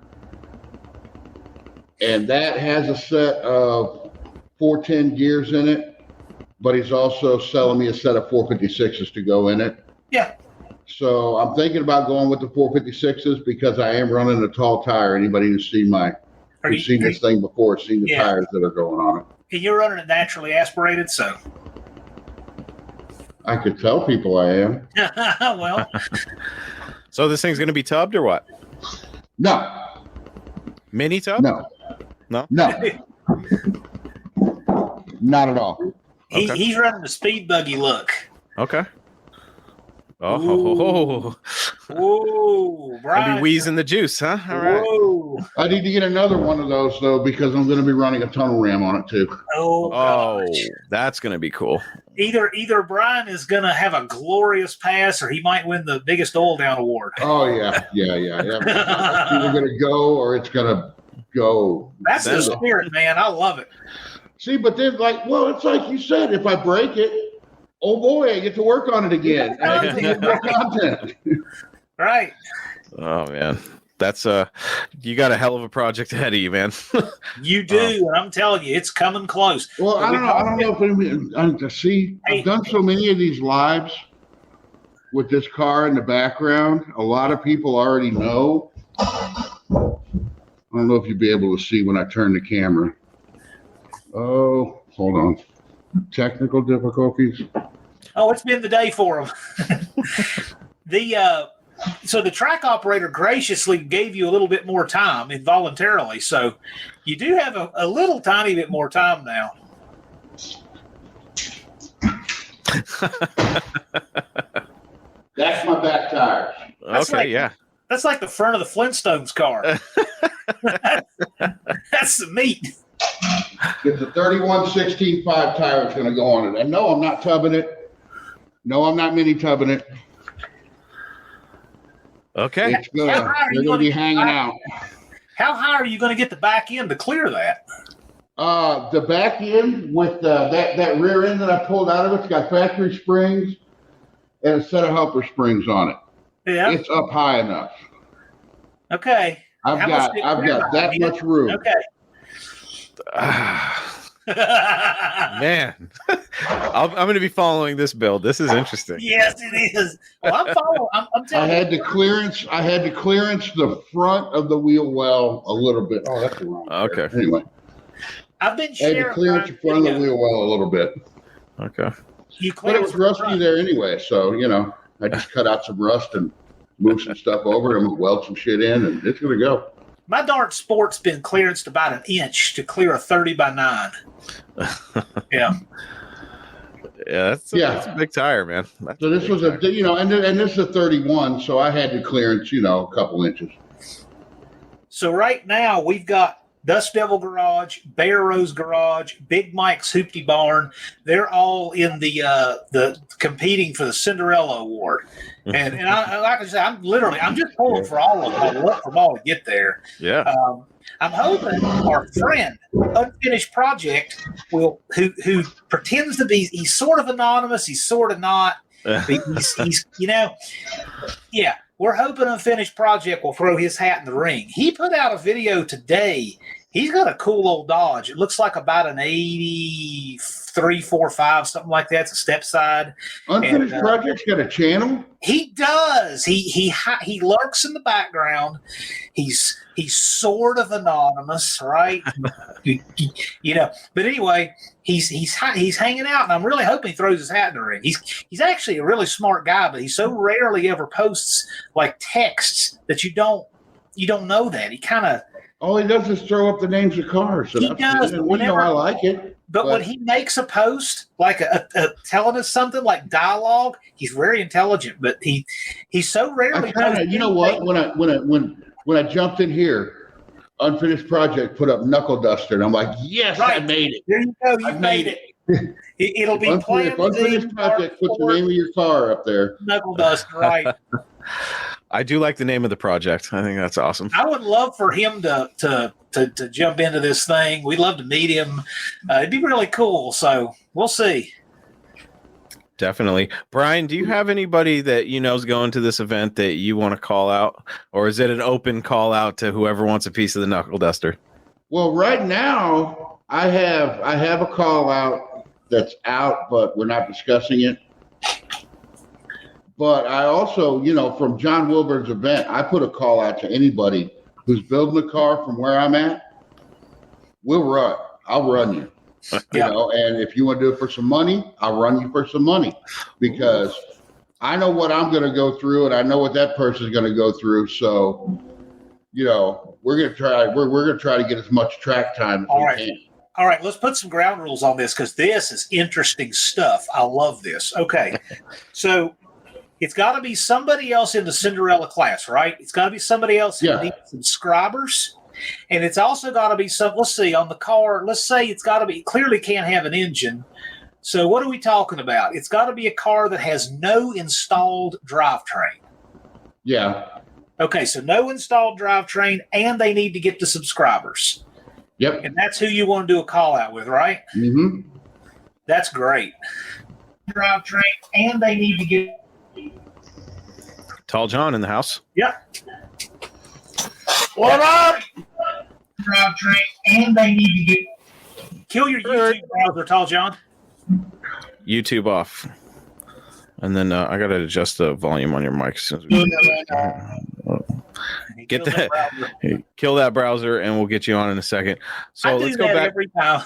and that has a set of 410 gears in it, but he's also selling me a set of 456s to go in it. Yeah. So I'm thinking about going with the 456s because I am running a tall tire. Anybody who's seen this thing before, seen the tires that are going on it. And you're running it naturally aspirated, so. I could tell people I am. Well. So this thing's going to be tubbed or what? No. Mini tub? No. No? No. Not at all. Okay. He's running the speed buggy look. Okay. Oh. Whoa, Brian. I'll be wheezing the juice, huh? All right. Whoa. I need to get another one of those, though, because I'm going to be running a tunnel ram on it, too. Oh, that's going to be cool. Either Brian is going to have a glorious pass or he might win the biggest oil down award. Oh, yeah. It's either going to go or it's going to go. That's the spirit, man. I love it. See, but then, it's like you said, if I break it, oh boy, I get to work on it again. And I get to get more content. Right. Oh, man. That's you got a hell of a project ahead of you, man. You do, and I'm telling you, it's coming close. Well, I don't know if anybody, I've done so many of these lives with this car in the background. A lot of people already know. I don't know if you'll be able to see when I turn the camera. Oh, hold on. Technical difficulties. Oh, it's been the day for them. So the track operator graciously gave you a little bit more time involuntarily. So you do have a little tiny bit more time now. That's my back tires. That's like the front of the Flintstones car. That's the meat. It's a 31-16.5 tire that's going to go on it. And no, I'm not tubbing it. No, I'm not mini tubbing it. Okay. They're going to be hanging out. How high are you going to get the back end to clear that? The back end with that rear end that I pulled out of it's got factory springs and a set of helper springs on it. Yeah. It's up high enough. Okay. I've got that much room. Okay. Man, I'm going to be following this build. This is interesting. Yes, it is. Well, I'm following. I'm telling I had to clearance the front of the wheel well a little bit. Oh, that's the wrong. Okay. Pair. Anyway, I've been I had to clearance the front of the wheel well a little bit. Okay. But it was rusty there anyway, so I just cut out some rust and moved some stuff over and weld some shit in, and it's going to go. My Dart Sport's been clearanced about an inch to clear a 30x9. Yeah. That's a big tire, man. So this was and this is a 31, so I had to clearance, a couple inches. So right now we've got Dust Devil Garage, Bear Rose Garage, Big Mike's Hoopty Barn. They're all in the competing for the Cinderella Award. And I like I said, I'm just pulling for all of them. I look for them all to get there. Yeah. I'm hoping our friend, Unfinished Project, who pretends to be, he's sort of anonymous, he's sort of not. He's yeah. We're hoping Unfinished Project will throw his hat in the ring. He put out a video today. He's got a cool old Dodge. It looks like about an 83, 4.5, something like that. It's a step side. Unfinished Project's got a channel? He does. He lurks in the background. He's sort of anonymous, right? But anyway, he's hanging out, and I'm really hoping he throws his hat in the ring. He's actually a really smart guy, but he so rarely ever posts like texts that you don't know that. He kind of all he does is throw up the names of cars. He does. I like it. But when he makes a post, like a telling us something like dialogue, he's very intelligent. But he's so rarely. You know what? When I jumped in here, Unfinished Project put up Knuckle Duster, and I'm like, yes, right. I made it. There you go. You made it. It'll be If unfinished project, put the name of your car up there. Knuckle Dust, right? I do like the name of the project. I think that's awesome. I would love for him to jump into this thing. We'd love to meet him. It'd be really cool. So we'll see. Definitely. Brian, do you have anybody that you know is going to this event that you want to call out? Or is it an open call out to whoever wants a piece of the Knuckle Duster? Well, right now I have a call out that's out, but we're not discussing it. But I also, from John Wilburn's event, I put a call out to anybody who's building a car from where I'm at. We'll run. I'll run you. And if you want to do it for some money, I'll run you for some money, because I know what I'm going to go through and I know what that person is going to go through. So, we're going to try. We're going to try to get as much track time as we can. All right, let's put some ground rules on this, because this is interesting stuff. I love this. Okay, so it's got to be somebody else in the Cinderella class, right? It's got to be somebody else who needs subscribers. And it's also got to be some, let's see, on the car, let's say it's got to be, clearly can't have an engine. So what are we talking about? It's got to be a car that has no installed drivetrain. Yeah. Okay, so no installed drivetrain, and they need to get the subscribers. Yep. And that's who you want to do a call out with, right? Mm-hmm. That's great. Drivetrain, and they need to get... Tall John in the house. Yep. What up? Drivetrain, and they need to get... Kill your YouTube browser, Tall John. YouTube off. And then I got to adjust the volume on your mic as soon as we get that. Kill that browser, and we'll get you on in a second. So let's go back. Every time.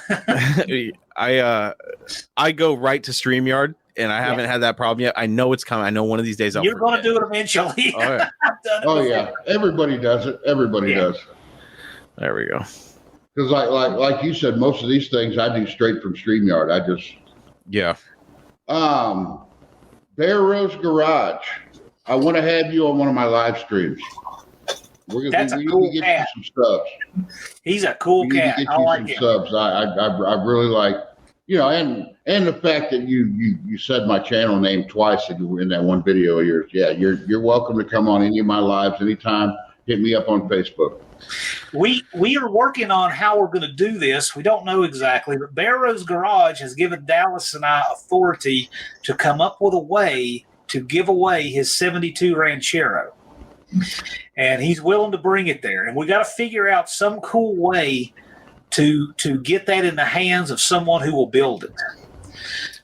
I go right to StreamYard, and I haven't had that problem yet. I know it's coming. I know one of these days you're going to do it eventually. Oh, yeah. I've done it before. Everybody does it. Everybody does. There we go. Because like you said, most of these things I do straight from StreamYard. Bear Rose Garage. I want to have you on one of my live streams. That's a cool cat. You some subs. He's a cool cat. I like him. Subs. I really like, and the fact that you said my channel name twice in that one video of yours. Yeah, you're welcome to come on any of my lives anytime. Hit me up on Facebook. We are working on how we're going to do this. We don't know exactly, but Bear Rose Garage has given Dallas and I authority to come up with a way to give away his 72 Ranchero. And he's willing to bring it there. And we got to figure out some cool way to get that in the hands of someone who will build it.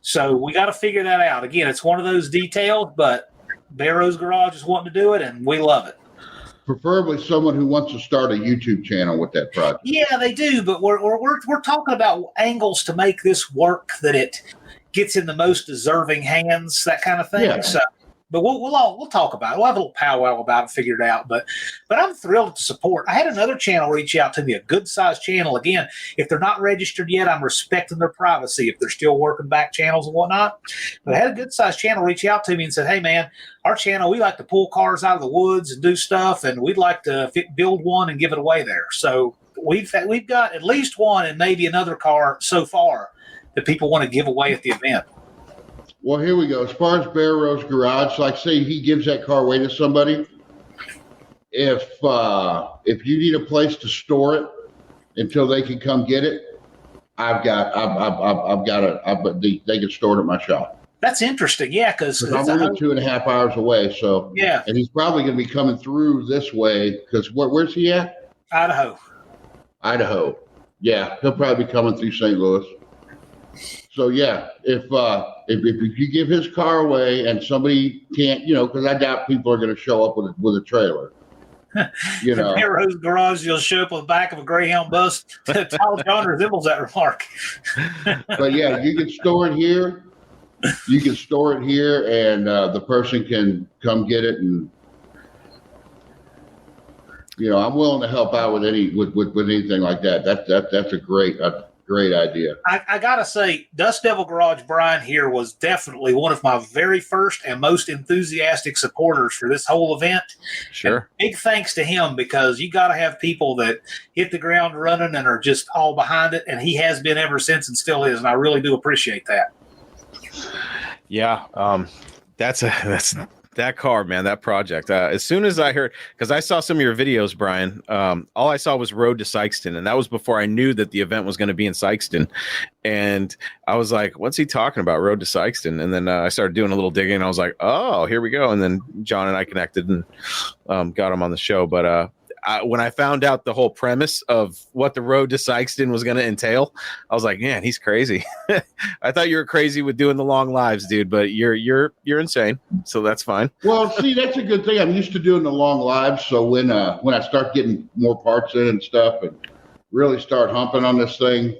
So we got to figure that out. Again, it's one of those details, but Bear Rose Garage is wanting to do it, and we love it. Preferably someone who wants to start a YouTube channel with that project. Yeah, they do, but we're talking about angles to make this work that it gets in the most deserving hands, that kind of thing. Yeah. So, but we'll talk about it. We'll have a little powwow about it, figure it out. But I'm thrilled to support. I had another channel reach out to me, a good sized channel. Again, if they're not registered yet, I'm respecting their privacy if they're still working back channels and whatnot. But I had a good sized channel reach out to me and said, "Hey man, our channel, we like to pull cars out of the woods and do stuff, and we'd like to build one and give it away there." So we've got at least one and maybe another car so far that people want to give away at the event. Well, here we go. As far as Bear Rose Garage, like say he gives that car away to somebody, if you need a place to store it until they can come get it, they can store it at my shop. That's interesting, yeah, because I'm only 2.5 hours away. So yeah, and he's probably going to be coming through this way because where's he at? Idaho. Yeah, he'll probably be coming through St. Louis. So yeah, if you give his car away and somebody can't, because I doubt people are going to show up with a trailer. Bear Rose Garage, you'll show up on the back of a Greyhound bus. Tall John resembles that remark. But yeah, you can store it here. And the person can come get it, and I'm willing to help out with anything like that. That's a great great idea. I gotta say, Dust Devil Garage Brian here was definitely one of my very first and most enthusiastic supporters for this whole event. Sure. And big thanks to him, because you got to have people that hit the ground running and are just all behind it, and he has been ever since and still is, and I really do appreciate that. Yeah, that's that car, man, that project. As soon as I heard, because I saw some of your videos, Brian, all I saw was Road to Sykeston, and that was before I knew that the event was going to be in Sykeston. And I was like, what's he talking about, Road to Sykeston? And then I started doing a little digging, and I was like, oh, here we go. And then John and I connected and got him on the show. But when I found out the whole premise of what the Road to Sykeston was going to entail, I was like, man, he's crazy. I thought you were crazy with doing the long lives, dude, but you're insane. So that's fine. Well, see, that's a good thing. I'm used to doing the long lives. So when I start getting more parts in and stuff and really start humping on this thing,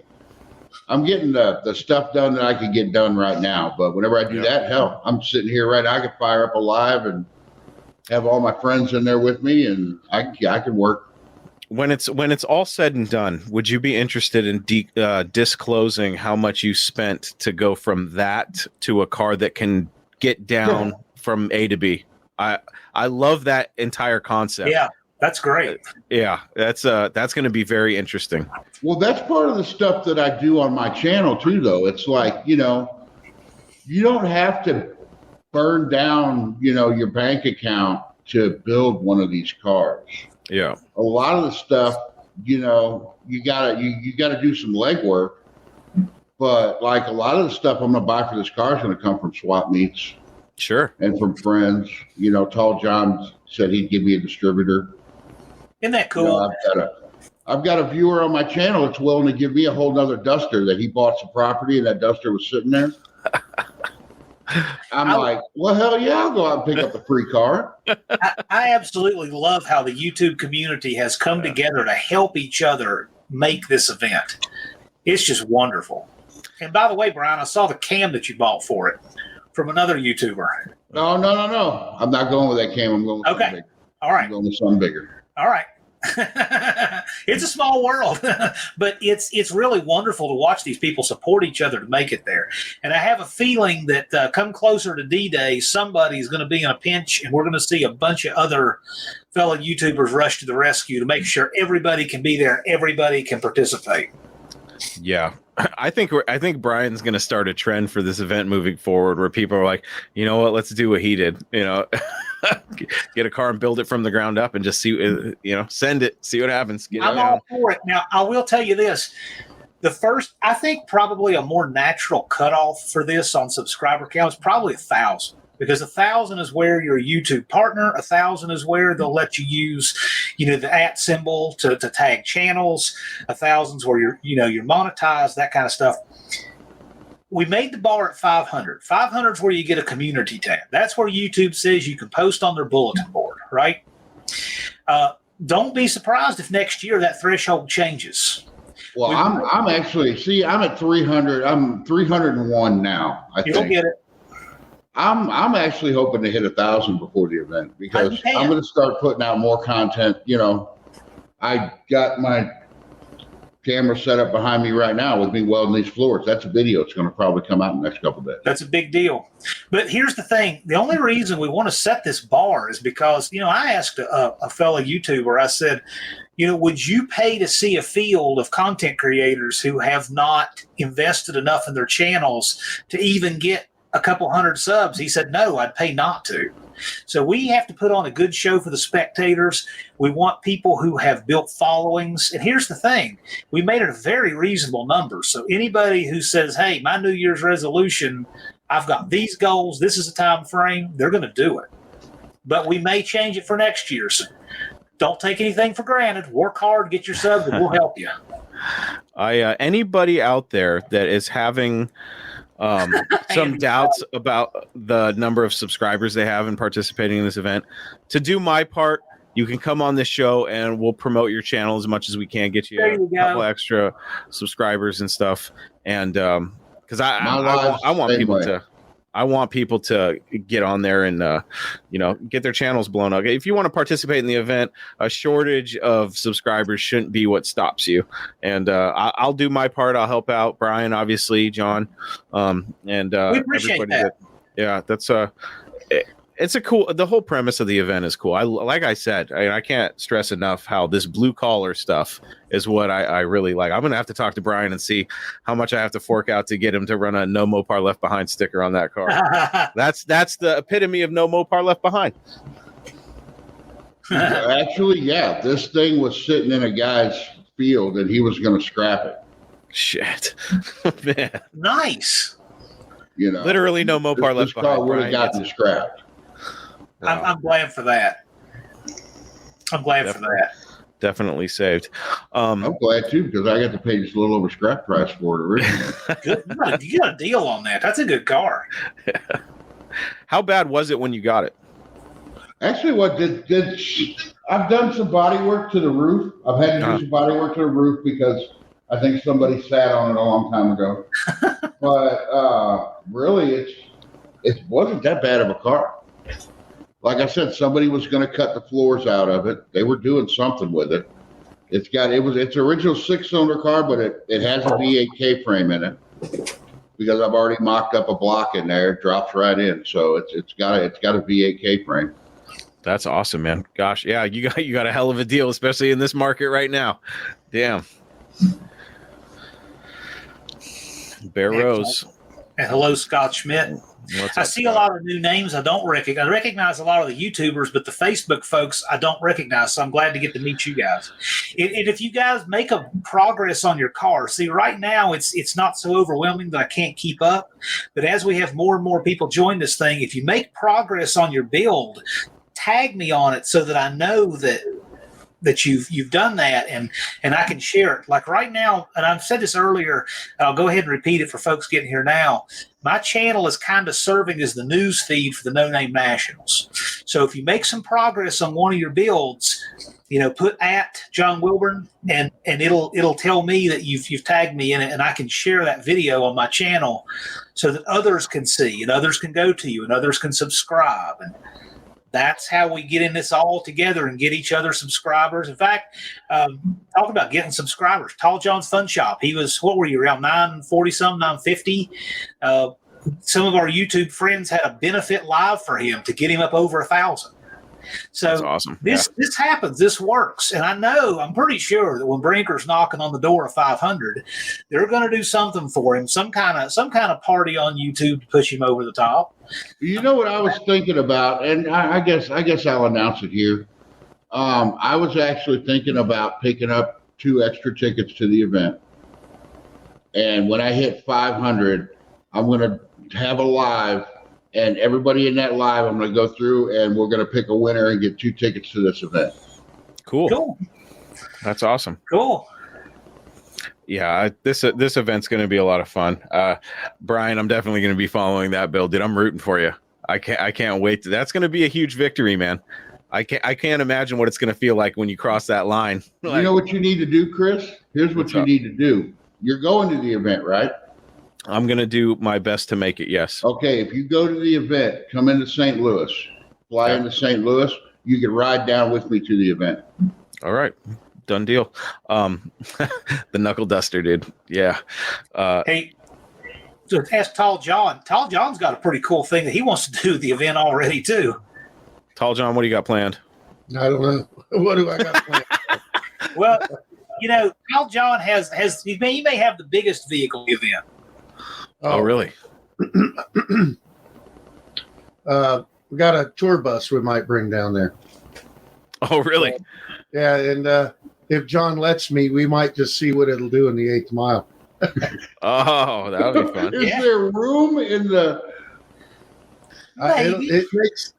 I'm getting the stuff done that I can get done right now. But whenever I do that, hell, I'm sitting here right now. I can fire up a live and have all my friends in there with me, and I can work. When it's all said and done, would you be interested in disclosing how much you spent to go from that to a car that can get down from A to B? I love that entire concept. Yeah, that's great. Yeah, that's going to be very interesting. Well, that's part of the stuff that I do on my channel too, though. It's like, you don't have to burn down, your bank account to build one of these cars. Yeah. A lot of the stuff, you gotta do some legwork, but like a lot of the stuff I'm gonna buy for this car is gonna come from swap meets. Sure. And from friends. Tall John said he'd give me a distributor. Isn't that cool? I've got a viewer on my channel that's willing to give me a whole nother Duster that he bought some property, and that Duster was sitting there. I'm like, well, hell yeah, I'll go out and pick up the free car. I absolutely love how the YouTube community has come together to help each other make this event. It's just wonderful. And by the way, Brian, I saw the cam that you bought for it from another YouTuber. No. I'm not going with that cam. I'm going with something bigger. All right. I'm going with something bigger. All right. It's a small world, but it's really wonderful to watch these people support each other to make it there. And I have a feeling that come closer to D-Day, somebody's going to be in a pinch, and we're going to see a bunch of other fellow YouTubers rush to the rescue to make sure everybody can be there and everybody can participate. Yeah. I think Brian's going to start a trend for this event moving forward, where people are like, you know what, let's do what he did, get a car and build it from the ground up and just see, send it, see what happens. I'm all for it. Now, I will tell you this. I think probably a more natural cutoff for this on subscriber count is probably 1,000. Because 1,000 is where you're a YouTube partner. 1,000 is where they'll let you use, the @ symbol to tag channels. 1,000 is where you're monetized, that kind of stuff. We made the bar at 500. 500 is where you get a community tab. That's where YouTube says you can post on their bulletin board, right? Don't be surprised if next year that threshold changes. Well, I'm actually, I'm at 300. I'm 301 now. You'll get it. I'm actually hoping to hit 1,000 before the event, because I'm going to start putting out more content. I got my camera set up behind me right now with me welding these floors. That's a video. It's going to probably come out in the next couple of days. That's a big deal. But here's the thing. The only reason we want to set this bar is because, I asked a fellow YouTuber, I said, would you pay to see a field of content creators who have not invested enough in their channels to even get a couple hundred subs? He said, no, I'd pay not to. So we have to put on a good show for the spectators. We want people who have built followings. And here's the thing. We made it a very reasonable number. So anybody who says, hey, my New Year's resolution, I've got these goals, this is a time frame, they're going to do it. But we may change it for next year. So don't take anything for granted. Work hard, get your subs, and we'll help you. Anybody out there that is having some doubts about the number of subscribers they have in participating in this event, to do my part, you can come on this show and we'll promote your channel as much as we can, get you a couple extra subscribers and stuff. And because I want people I want people to get on there and, get their channels blown up. If you want to participate in the event, a shortage of subscribers shouldn't be what stops you. And I'll do my part. I'll help out Brian, obviously, John, and we appreciate that. Yeah, that's it's a cool. The whole premise of the event is cool. Like I said, I can't stress enough how this blue collar stuff is what I really like. I'm gonna have to talk to Brian and see how much I have to fork out to get him to run a "No Mopar Left Behind" sticker on that car. That's the epitome of "No Mopar Left Behind." Actually, yeah, this thing was sitting in a guy's field, and he was going to scrap it. Shit, man, nice. Literally no Mopar Left Behind. This car would have gotten scrapped. I'm glad for that. I'm glad for that. Definitely saved. I'm glad too, because I got to pay just a little over scrap price for it originally. Good. You got a deal on that. That's a good car. How bad was it when you got it? Actually, I've done some body work to the roof. I've had to do some body work to the roof because I think somebody sat on it a long time ago. But really, it wasn't that bad of a car. Like I said, somebody was going to cut the floors out of it. They were doing something with it. It's original 6-cylinder car, but it has a V8 K-frame in it because I've already mocked up a block in there. It drops right in, so it's got a V8 K-frame. That's awesome, man. Gosh, yeah, you got a hell of a deal, especially in this market right now. Damn. Bear Rose. And hello, Scott Schmidt. I see a lot of new names I don't recognize. I recognize a lot of the YouTubers, but the Facebook folks I don't recognize, so I'm glad to get to meet you guys. And if you guys make a progress on your car, see, right now it's not so overwhelming that I can't keep up, but as we have more and more people join this thing, if you make progress on your build, tag me on it so that I know that you've done that and I can share it. Like right now, and I've said this earlier, and I'll go ahead and repeat it for folks getting here now. My channel is kind of serving as the news feed for the No Name Nationals. So if you make some progress on one of your builds, put at John Wilburn and it'll tell me that you've tagged me in it, and I can share that video on my channel so that others can see and others can go to you and others can subscribe. And that's how we get in this all together and get each other subscribers. In fact, talk about getting subscribers. Tall John's Fun Shop. He was, what were you, around 940-something, 950? Some of our YouTube friends had a benefit live for him to get him up over 1,000. So that's awesome. This happens. This works. And I'm pretty sure that when Brinker's knocking on the door of 500, they're going to do something for him, some kind of party on YouTube to push him over the top. You know what I was thinking about, and I guess I'll announce it here. I was actually thinking about picking up 2 extra tickets to the event. And when I hit 500, I'm going to have a live, and everybody in that live, I'm going to go through and we're going to pick a winner and get 2 tickets to this event. Cool. That's awesome. Cool. Yeah, this event's going to be a lot of fun. Brian, I'm definitely going to be following that build, dude. I'm rooting for you. I can't wait. That's going to be a huge victory, man. I can't imagine what it's going to feel like when you cross that line. You know what you need to do, Chris? Here's what you need to do. You're going to the event, right? I'm going to do my best to make it, yes. Okay, if you go to the event, come into St. Louis, fly into St. Louis, you can ride down with me to the event. All right. Done deal. The knuckle duster, dude. Yeah. Hey, so ask Tall John. Tall John's got a pretty cool thing that he wants to do at the event already, too. Tall John, what do you got planned? I don't know. What do I got planned? Well, Tall John he may have the biggest vehicle event. Oh, really? We got a tour bus we might bring down there. Oh, really? Yeah, and if John lets me, we might just see what it'll do in the 8th mile. Oh, that would be fun. Is there room in the...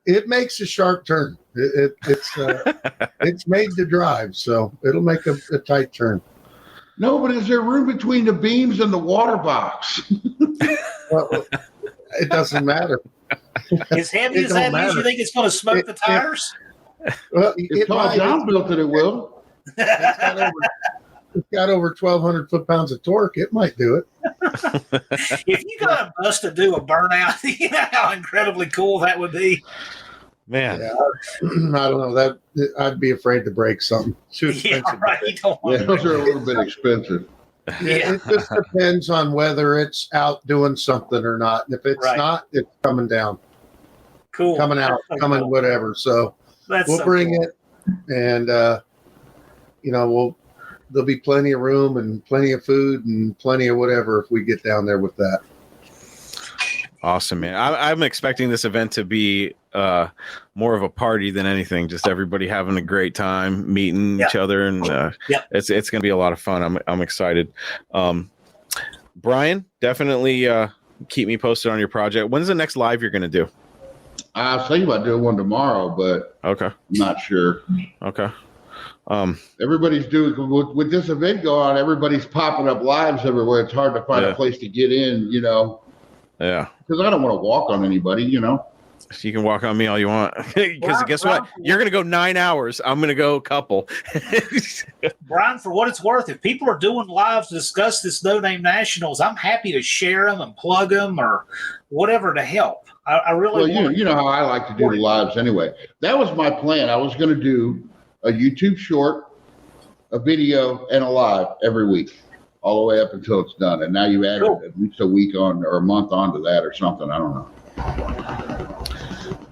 It makes a sharp turn. It's made to drive, so it'll make a tight turn. No, but is there room between the beams and the water box? Well, it doesn't matter. As heavy as that is, you think it's going to smoke the tires? Well, if Tall John built it, it will. It's got over 1,200 foot-pounds of torque. It might do it. If you got a bus to do a burnout, you know how incredibly cool that would be. Man, Yeah, I don't know that I'd be afraid to break something. Too expensive. Yeah, right. You don't want Yeah, those are a little bit expensive. Yeah, it just depends on whether it's out doing something or not. And if it's Right. not, it's coming down, cool. coming out, That's so coming cool. whatever. So That's we'll so bring cool. it, and there'll be plenty of room and plenty of food and plenty of whatever if we get down there with that. awesome, man. I'm expecting this event to be more of a party than anything. Just everybody having a great time, meeting each other, and it's going to be a lot of fun. I'm excited. Brian, definitely keep me posted on your project. When's the next live you're going to do? I was thinking about doing one tomorrow, but Okay. I'm not sure. Okay. Everybody's doing with this event going on. Everybody's popping up lives everywhere. It's hard to find a place to get in, Yeah. because I don't want to walk on anybody, You can walk on me all you want. Because guess what? You're going to go 9 hours. I'm going to go a couple. Brian, for what it's worth, if people are doing lives to discuss this No Name Nationals, I'm happy to share them and plug them or whatever to help. I really Well, you know how I like to do the lives anyway. That was my plan. I was going to do a YouTube short, a video, and a live every week, all the way up until it's done. And now you add at least a week on or a month onto that or something. I don't know.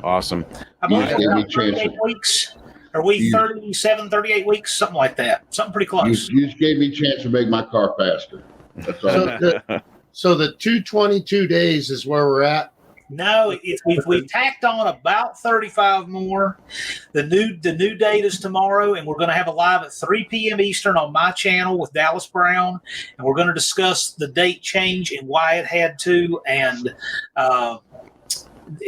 Awesome. I'm You only gave me about a chance 38 weeks. Are we 37, 38 weeks? Something like that. Something pretty close. You just gave me a chance to make my car faster. That's all. So the 222 days is where we're at. No, we've tacked on about 35 more. The new date is tomorrow, and we're going to have a live at 3 p.m. Eastern on my channel with Dallas Brown, and we're going to discuss the date change and why it had to, and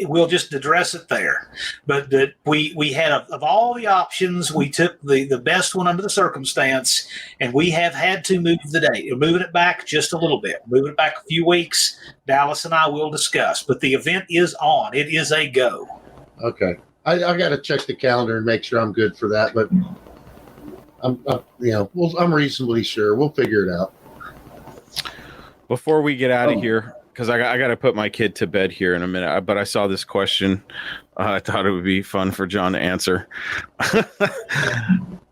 we'll just address it there. But we had of all the options, we took the best one under the circumstance, and we have had to move the date. We're moving it back just a little bit, moving it back a few weeks. Dallas and I will discuss, but the event is on. It is a go. Okay, I got to check the calendar and make sure I'm good for that. But I'm reasonably sure we'll figure it out. Before we get out of here, because I got to put my kid to bed here in a minute, but I saw this question. I thought it would be fun for John to answer.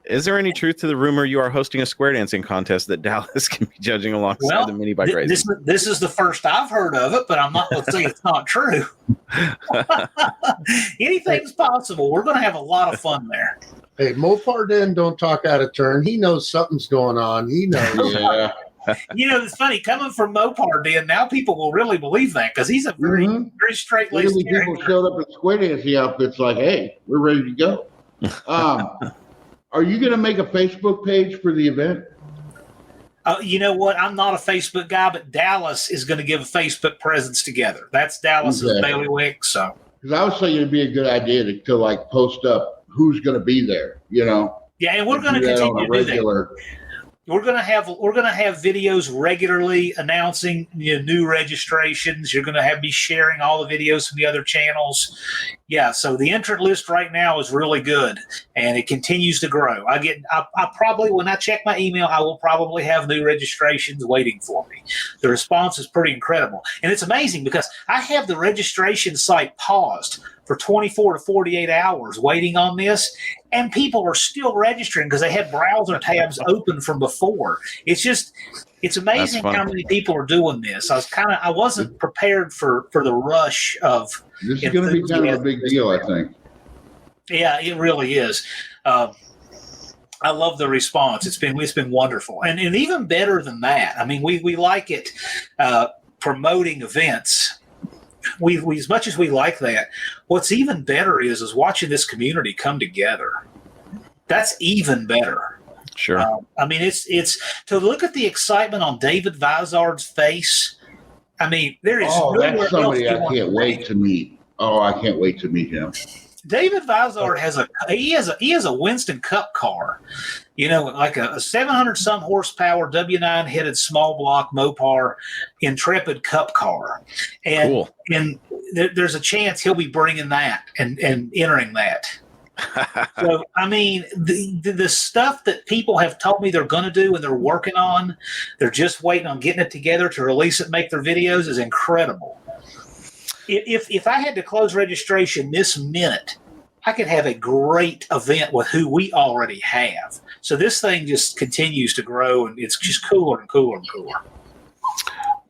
Is there any truth to the rumor you are hosting a square dancing contest that Dallas can be judging alongside the mini bike racing? This is the first I've heard of it, but I'm not going to say it's not true. Anything's possible. We're going to have a lot of fun there. Hey, Mopar Den don't talk out of turn. He knows something's going on. He knows. Yeah. It's funny coming from Mopar Den. Now people will really believe that because he's a very straight laced People showed up in square dancing outfits like, hey, we're ready to go. Are you going to make a Facebook page for the event? You know what? I'm not a Facebook guy, but Dallas is going to give a Facebook presence together. That's Dallas's bailiwick. So, because I was saying it'd be a good idea to post up who's going to be there. Yeah, and we're going to continue to do that. We're going to have videos regularly announcing new registrations. You're going to be sharing all the videos from the other channels. Yeah, so the entrant list right now is really good, and it continues to grow. I probably, when I check my email, I will probably have new registrations waiting for me. The response is pretty incredible, and it's amazing because I have the registration site paused for 24 to 48 hours waiting on this, and people are still registering because they had browser tabs open from before. It's amazing how many people are doing this. I wasn't prepared for the rush of. This is going to be kind of a big deal, I think. Yeah, it really is. I love the response. It's been wonderful, and even better than that. I mean, we like it promoting events. We as much as we like that, what's even better is watching this community come together. That's even better. Sure. I mean, it's to look at the excitement on David Vizard's face. I mean, there is. That's somebody I can't wait to meet. Oh, I can't wait to meet him. David Vizard has a Winston Cup car, like a 700 some horsepower W9 headed small block Mopar Intrepid Cup car, and cool. And there's a chance he'll be bringing that and entering that. So, I mean, the stuff that people have told me they're going to do and they're working on, they're just waiting on getting it together to release it, make their videos, is incredible. If I had to close registration this minute, I could have a great event with who we already have. So this thing just continues to grow, and it's just cooler and cooler and cooler.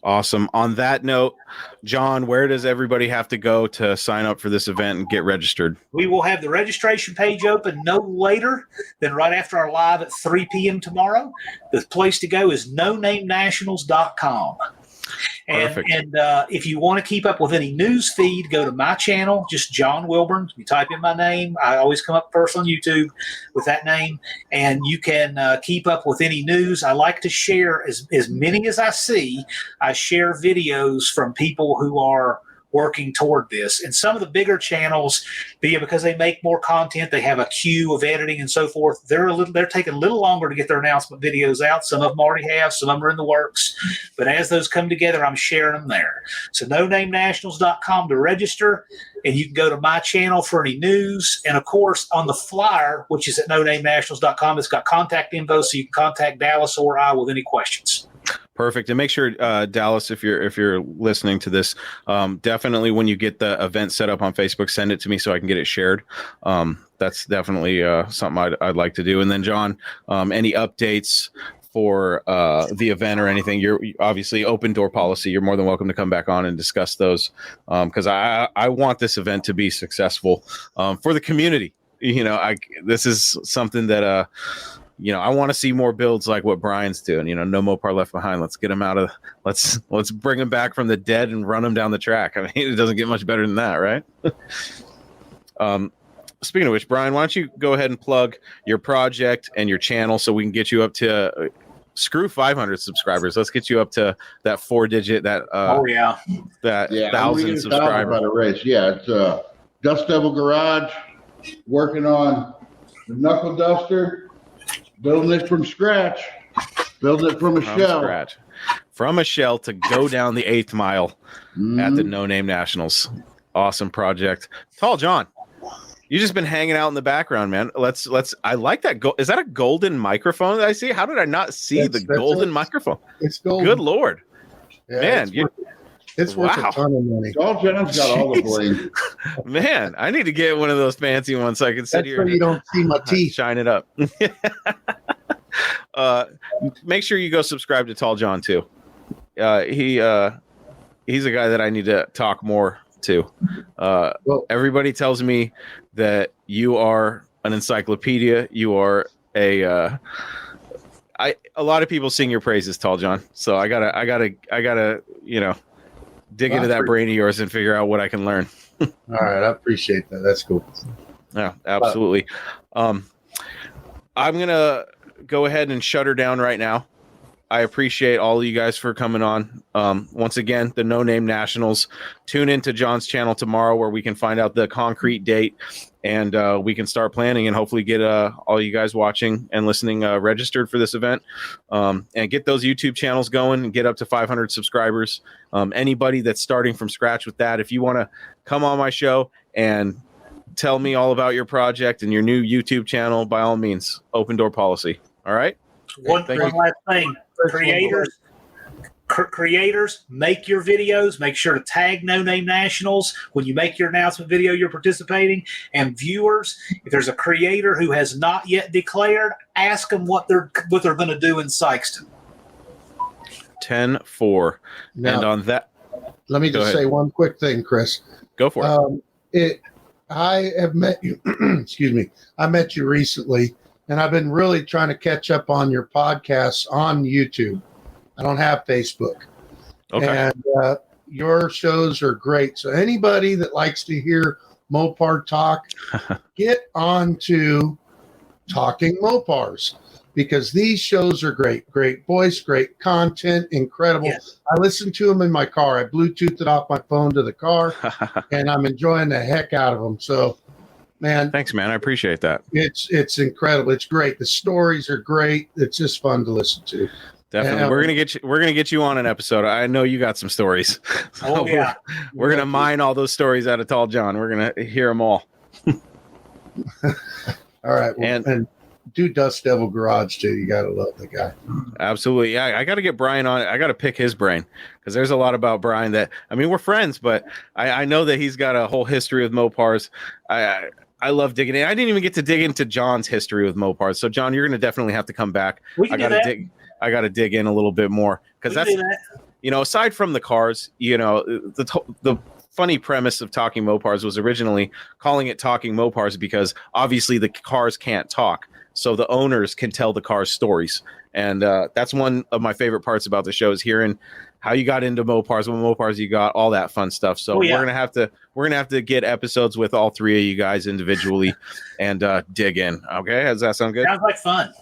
Awesome. On that note, John, where does everybody have to go to sign up for this event and get registered? We will have the registration page open no later than right after our live at 3 p.m. tomorrow. The place to go is nonamenationals.com. And if you want to keep up with any news feed, go to my channel, just John Wilburn. You type in my name. I always come up first on YouTube with that name. And you can keep up with any news. I like to share as many as I see. I share videos from people who are working toward this. And some of the bigger channels, because they make more content, they have a queue of editing and so forth. They're taking a little longer to get their announcement videos out. Some of them already have, some of them are in the works. But as those come together, I'm sharing them there. So nonamenationals.com to register, and you can go to my channel for any news. And of course, on the flyer, which is at nonamenationals.com, it's got contact info, so you can contact Dallas or I with any questions. Perfect. And make sure, Dallas, if you're listening to this, definitely when you get the event set up on Facebook, send it to me so I can get it shared. That's definitely something I'd like to do. And then, John, any updates for the event or anything? You're obviously open door policy. You're more than welcome to come back on and discuss those, because I want this event to be successful for the community. This is something that I want to see more builds like what Brian's doing. No Mopar left behind. Let's get him out of. Let's bring him back from the dead and run him down the track. I mean, it doesn't get much better than that, right? Speaking of which, Brian, why don't you go ahead and plug your project and your channel so we can get you up to screw 500 subscribers. Let's get you up to that 4-digit, that 1,000 subscribers. Yeah, it's Dust Devil Garage, working on the knuckle duster. Building it from scratch. Building it from a shell. From a shell to go down the 8th mile at the No Name Nationals. Awesome project. Tall John, you just been hanging out in the background, man. Let's. I like that. Is that a golden microphone that I see? How did I not see the golden microphone? It's golden. Good Lord, yeah, man! It's worth a ton of money. Tall John's got all the bling. Man, I need to get one of those fancy ones so I can sit here. So you don't see my teeth. Shine it up. Make sure you go subscribe to Tall John too. He's a guy that I need to talk more to. Everybody tells me that you are an encyclopedia. You are a lot of people sing your praises, Tall John. So I gotta dig into that brain of yours and figure out what I can learn. All right, I appreciate that. That's cool. Yeah, absolutely. I'm gonna go ahead and shut her down right now. I appreciate all of you guys for coming on. Once again, the No Name Nationals. Tune into John's channel tomorrow where we can find out the concrete date and we can start planning and hopefully get all you guys watching and listening registered for this event and get those YouTube channels going and get up to 500 subscribers. Anybody that's starting from scratch with that, if you want to come on my show and tell me all about your project and your new YouTube channel, by all means, open door policy. All right. One last thing. Creators, make your videos. Make sure to tag No Name Nationals when you make your announcement video you're participating. And viewers, if there's a creator who has not yet declared, ask them what they're going to do in Sykeston. 10-4. And on that, let me just say one quick thing, Chris. Go for it. I have met you. Excuse me. I met you recently. And I've been really trying to catch up on your podcasts on YouTube. I don't have Facebook. Okay. And your shows are great. So anybody that likes to hear Mopar talk, get on to Talking Mopars, because these shows are great. Great voice, great content, incredible. Yes. I listen to them in my car. I Bluetooth it off my phone to the car, and I'm enjoying the heck out of them. So, man, thanks, man. I appreciate that. It's incredible. It's great. The stories are great. It's just fun to listen to. Definitely. We're gonna get you on an episode. I know you got some stories. Oh yeah. We're gonna mine all those stories out of Tall John. We're gonna hear them all. All right. Well, and do Dust Devil Garage too. You got to love the guy. Absolutely. Yeah, I got to get Brian on. I got to pick his brain because there's a lot about Brian that, I mean, we're friends, but I know that he's got a whole history with Mopars. I love digging in. I didn't even get to dig into John's history with Mopars. So, John, you're going to definitely have to come back. I got to dig in a little bit more because that's, you know, aside from the cars, you know, the funny premise of Talking Mopars was originally calling it Talking Mopars because obviously the cars can't talk. So the owners can tell the cars stories. And that's one of my favorite parts about the show is hearing how you got into Mopars, what Mopars you got, all that fun stuff. So we're gonna have to get episodes with all three of you guys individually and dig in. Okay, does that sound good? Sounds like fun.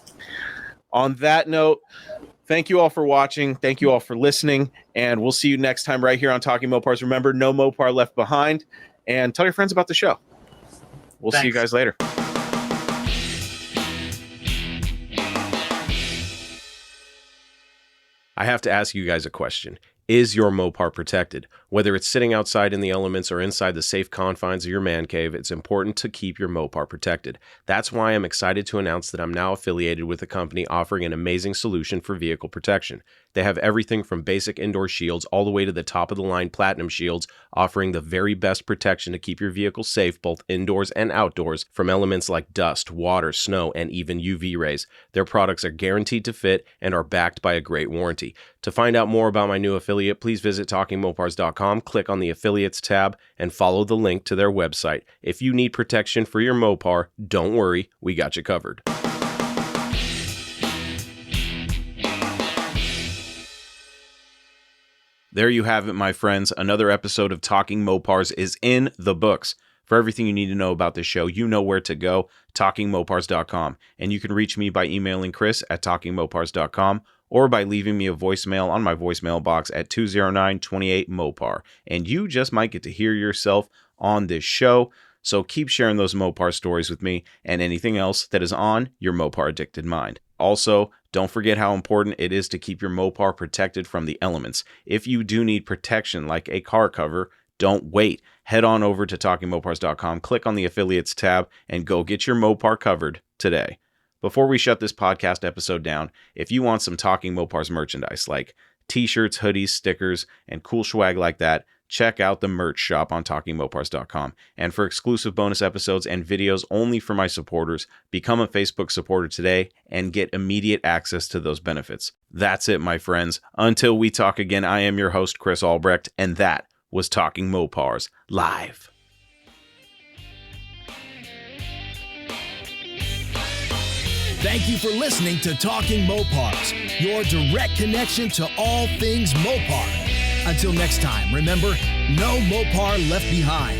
On that note, thank you all for watching. Thank you all for listening, and we'll see you next time right here on Talking Mopars. Remember, no Mopar left behind, and tell your friends about the show. We'll see you guys later. I have to ask you guys a question. Is your Mopar protected? Whether it's sitting outside in the elements or inside the safe confines of your man cave, it's important to keep your Mopar protected. That's why I'm excited to announce that I'm now affiliated with a company offering an amazing solution for vehicle protection. They have everything from basic indoor shields all the way to the top-of-the-line platinum shields, offering the very best protection to keep your vehicle safe both indoors and outdoors from elements like dust, water, snow, and even UV rays. Their products are guaranteed to fit and are backed by a great warranty. To find out more about my new affiliate, please visit TalkingMopars.com, click on the Affiliates tab, and follow the link to their website. If you need protection for your Mopar, don't worry, we got you covered. There you have it, my friends. Another episode of Talking Mopars is in the books. For everything you need to know about this show, you know where to go, TalkingMopars.com. And you can reach me by emailing Chris at TalkingMopars.com or by leaving me a voicemail on my voicemail box at 209-28-MOPAR. And you just might get to hear yourself on this show. So keep sharing those Mopar stories with me and anything else that is on your Mopar addicted mind. Also, don't forget how important it is to keep your Mopar protected from the elements. If you do need protection like a car cover, don't wait. Head on over to TalkingMopars.com, click on the Affiliates tab, and go get your Mopar covered today. Before we shut this podcast episode down, if you want some Talking Mopars merchandise like t-shirts, hoodies, stickers, and cool swag like that, check out the merch shop on TalkingMopars.com. And for exclusive bonus episodes and videos only for my supporters, become a Facebook supporter today and get immediate access to those benefits. That's it, my friends. Until we talk again, I am your host, Chris Albrecht, and that was Talking Mopars Live. Thank you for listening to Talking Mopars, your direct connection to all things Mopar. Until next time, remember, no Mopar left behind.